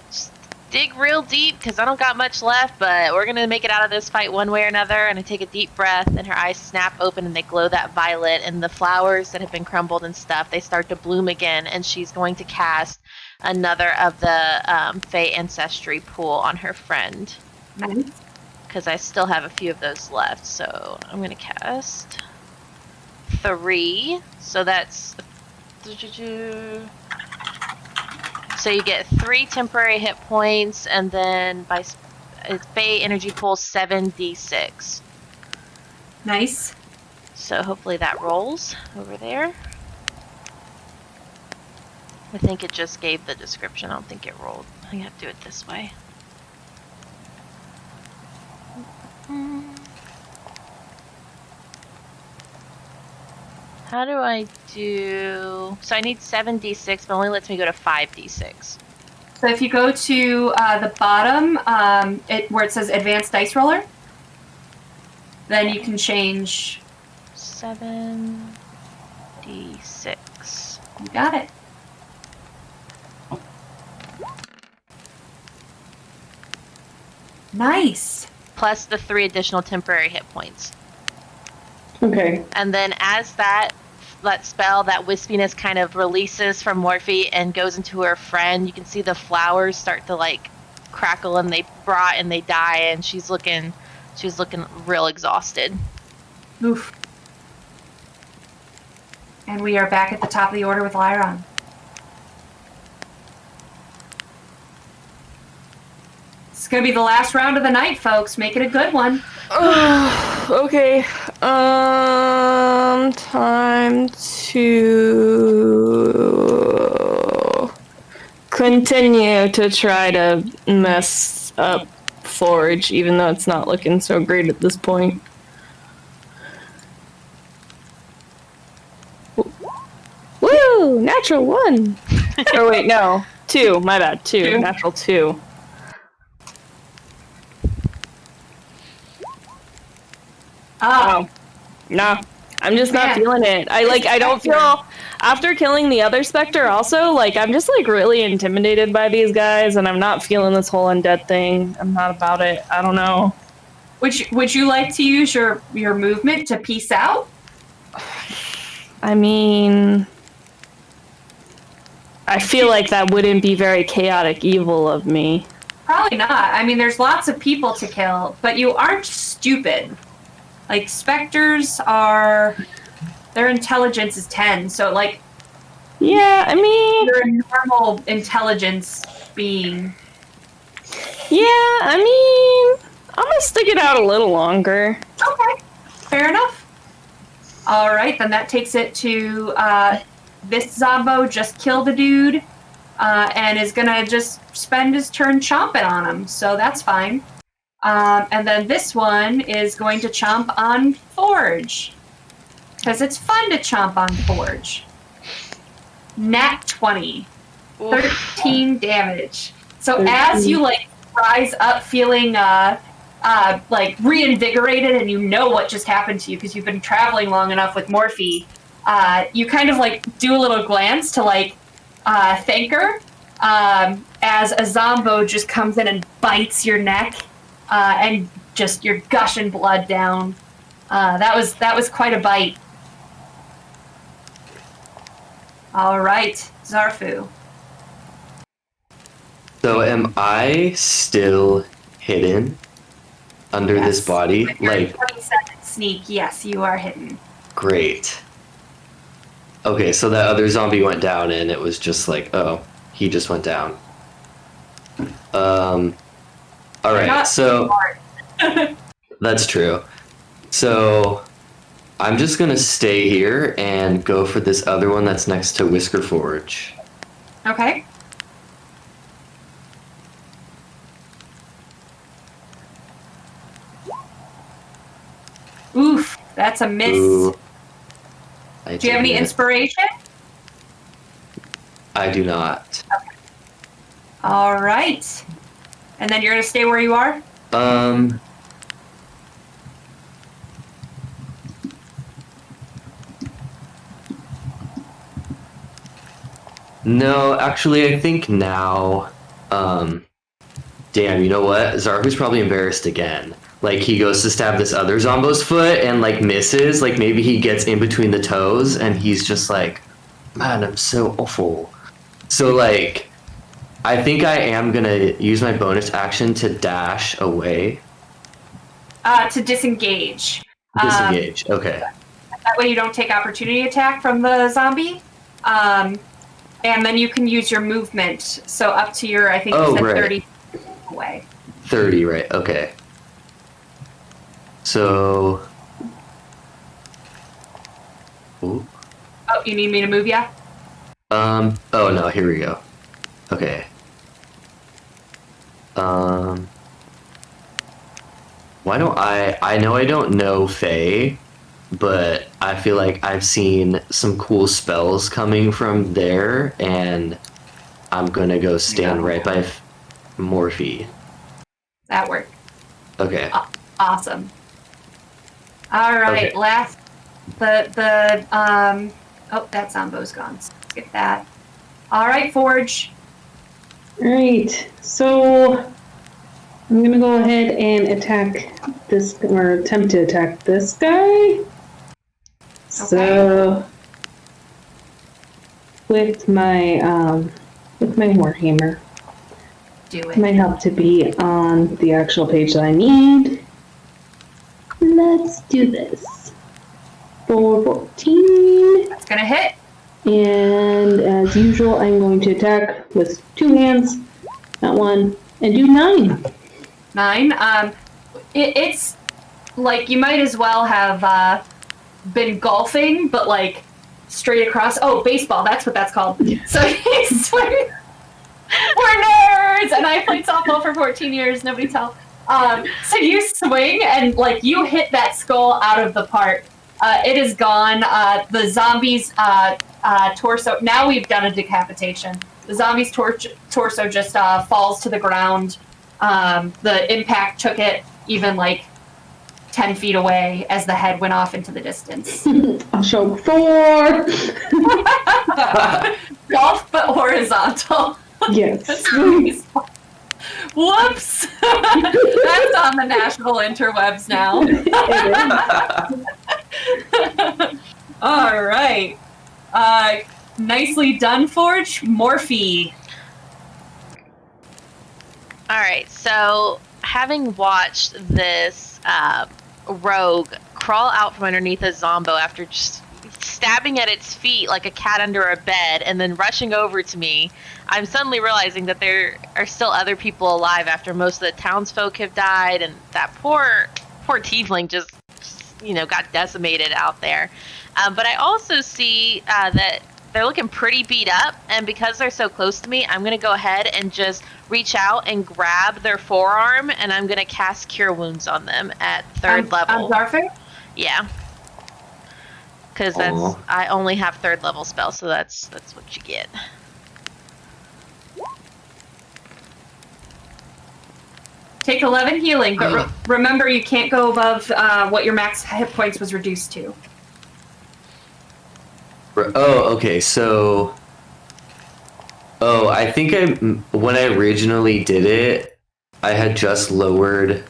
dig real deep because I don't got much left, but we're gonna make it out of this fight one way or another. And I take a deep breath, and her eyes snap open and they glow that violet, and the flowers that have been crumbled and stuff, they start to bloom again, and she's going to cast another of the Fey Ancestry pool on her friend. Nice. Because I still have a few of those left, so I'm gonna cast 3. So that's... So you get 3 temporary hit points, and then by Fey energy pool 7d6. Nice. So hopefully that rolls over there. I think it just gave the description. I don't think it rolled. I think I have to do it this way. How do I do... So I need 7d6, but only lets me go to 5d6. So if you go to the bottom, where it says Advanced Dice Roller, then you can change... 7d6. You got it. Nice. Plus the 3 additional temporary hit points. Okay. And then as that spell, that wispiness kind of releases from Morphe and goes into her friend, you can see the flowers start to like crackle and they rot and they die, and she's looking real exhausted. Oof. And we are back at the top of the order with Lyron. It's gonna be the last round of the night, folks. Make it a good one. Okay. Time to continue to try to mess up Forge, even though it's not looking so great at this point. Woo! Natural 1! Oh wait, no. 2. My bad. 2. Natural 2. Oh. No, I'm just not feeling it. I don't feel, after killing the other Spectre also, like, I'm just, like, really intimidated by these guys, and I'm not feeling this whole undead thing. I'm not about it. I don't know. Would you like to use your movement to peace out? I mean, I feel like that wouldn't be very chaotic evil of me. Probably not. I mean, there's lots of people to kill, but you aren't stupid. Like, Spectres are... Their intelligence is 10, so, like... Yeah, I mean... You're a normal intelligence being. Yeah, I mean... I'm gonna stick it out a little longer. Okay. Fair enough. Alright, then that takes it to, this Zombo just killed a dude, and is gonna just spend his turn chomping on him, so that's fine. And then this one is going to chomp on Forge. Because it's fun to chomp on Forge. Nat 20. 13 damage. So as you like rise up feeling like reinvigorated and you know what just happened to you because you've been traveling long enough with Morphe, you kind of like do a little glance to like thank her as a Zombo just comes in and bites your neck and just you're gushing blood down. That was quite a bite. All right, Zarfu. So am I still hidden under this body? With your Like 20-second sneak, yes, you are hidden. Great. Okay, so that other zombie went down and it was just like, oh, he just went down. Alright, so that's true. So I'm just gonna stay here and go for this other one that's next to Whisker Forge. Okay. Oof, that's a miss. Ooh, Do you have any inspiration? I do not. All right. And then you're going to stay where you are? No, actually, I think now, damn, you know what? Zarfu's probably embarrassed again. Like, he goes to stab this other Zombo's foot and, like, misses. Like, maybe he gets in between the toes and he's just like, man, I'm so awful. So, like, I think I am gonna use my bonus action to dash away. To disengage. Disengage, okay. That way you don't take opportunity attack from the zombie. And then you can use your movement. So up to your, I think you said right. 30 away. 30, right, okay. So... Ooh. Oh, you need me to move ya? Oh no, here we go. Okay. Why don't I know I don't know Faye, but I feel like I've seen some cool spells coming from there, and I'm gonna go stand right by Morphe. That worked. Okay. Awesome. All right, Okay. last oh, that Zombo's gone. So let's get that. All right, Forge. Alright, so I'm gonna go ahead and attack this, or attempt to attack this guy. So, with my Warhammer, Do it. might have to be on the actual page that I need. Let's do this. 414. That's gonna hit. And as usual, I'm going to attack with two hands, not one, and do 9. 9. It's like you might as well have been golfing, but like straight across. Oh, baseball. That's what that's called. So he's swinging. We're nerds, and I played softball for 14 years. Nobody tell. So you swing and like you hit that skull out of the park. It is gone. The zombie's torso. Now we've done a decapitation. The zombie's torso just falls to the ground. The impact took it even like 10 feet away as the head went off into the distance. I'll show 4. Golf, but horizontal. Yes. That's really smart. Whoops! That's on the national interwebs now. All right. Nicely done, Forge. Morphe. All right, so having watched this rogue crawl out from underneath a Zombo after just stabbing at its feet like a cat under a bed and then rushing over to me, I'm suddenly realizing that there are still other people alive after most of the townsfolk have died, and that poor tiefling just got decimated out there. But I also see that they're looking pretty beat up, and because they're so close to me, I'm going to go ahead and just reach out and grab their forearm, and I'm going to cast Cure Wounds on them at 3rd level. Zarfu? Yeah. Because I only have 3rd level spells, so that's what you get. Take 11 healing, but remember you can't go above what your max hit points was reduced to. Oh, okay. So, I think when I originally did it, I had just lowered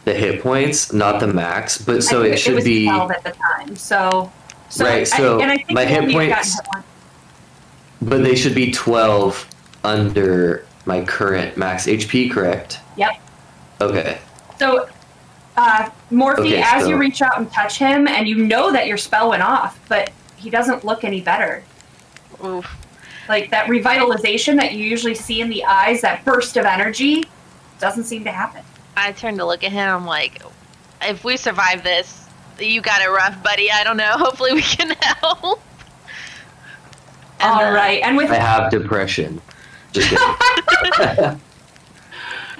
the hit points, not the max. But so it should be 12 at the time. So right. So I think my hit points, but they should be 12 under my current max HP, correct? Yep. Okay. So, Morphe, as you reach out and touch him, and you know that your spell went off, but he doesn't look any better. Oof. Like, that revitalization that you usually see in the eyes, that burst of energy, doesn't seem to happen. I turn to look at him, I'm like, if we survive this, you got it rough, buddy. I don't know. Hopefully we can help. All right. And with I have depression. Just kidding.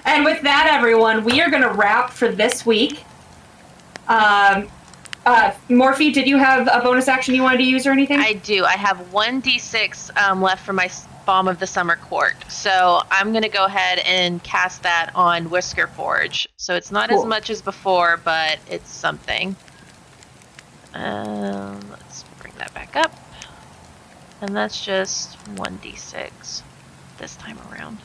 And with that, everyone, we are going to wrap for this week. Morphe, did you have a bonus action you wanted to use or anything? I do. I have 1d6 left for my Balm of the Summer Court. So I'm going to go ahead and cast that on Whisker Forge. So it's not as much as before, but it's something. Let's bring that back up. And that's just 1d6 this time around.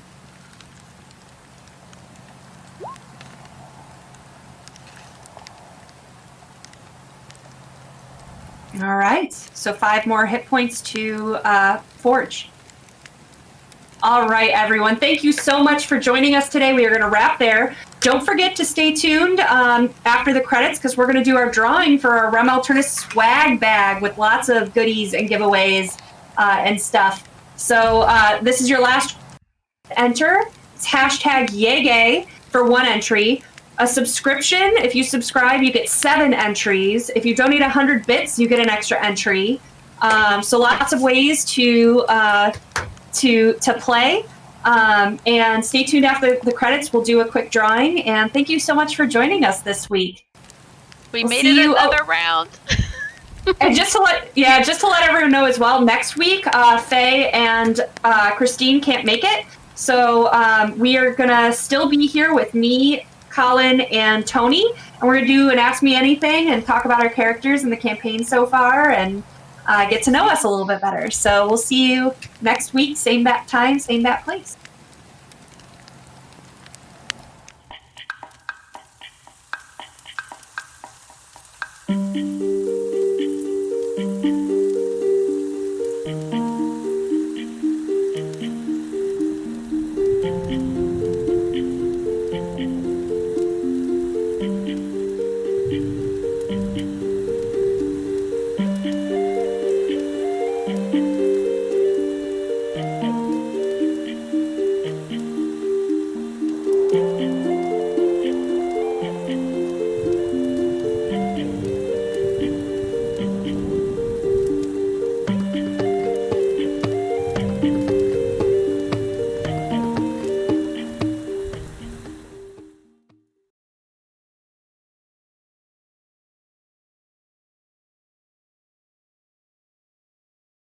All right. So 5 more hit points to Forge. All right, everyone. Thank you so much for joining us today. We are going to wrap there. Don't forget to stay tuned after the credits because we're going to do our drawing for our Rem Alternus swag bag with lots of goodies and giveaways and stuff. So this is your last enter. It's #YayGay for 1 entry. A subscription, if you subscribe, you get 7 entries. If you donate 100 bits, you get an extra entry. So lots of ways to play. And stay tuned after the credits. We'll do a quick drawing. And thank you so much for joining us this week. We'll made it another round. And just to let everyone know as well, next week, Faye and Christine can't make it. So we are gonna still be here with me, Colin, and Tony, and we're going to do an Ask Me Anything and talk about our characters in the campaign so far and get to know us a little bit better. So we'll see you next week, same bat time, same bat place.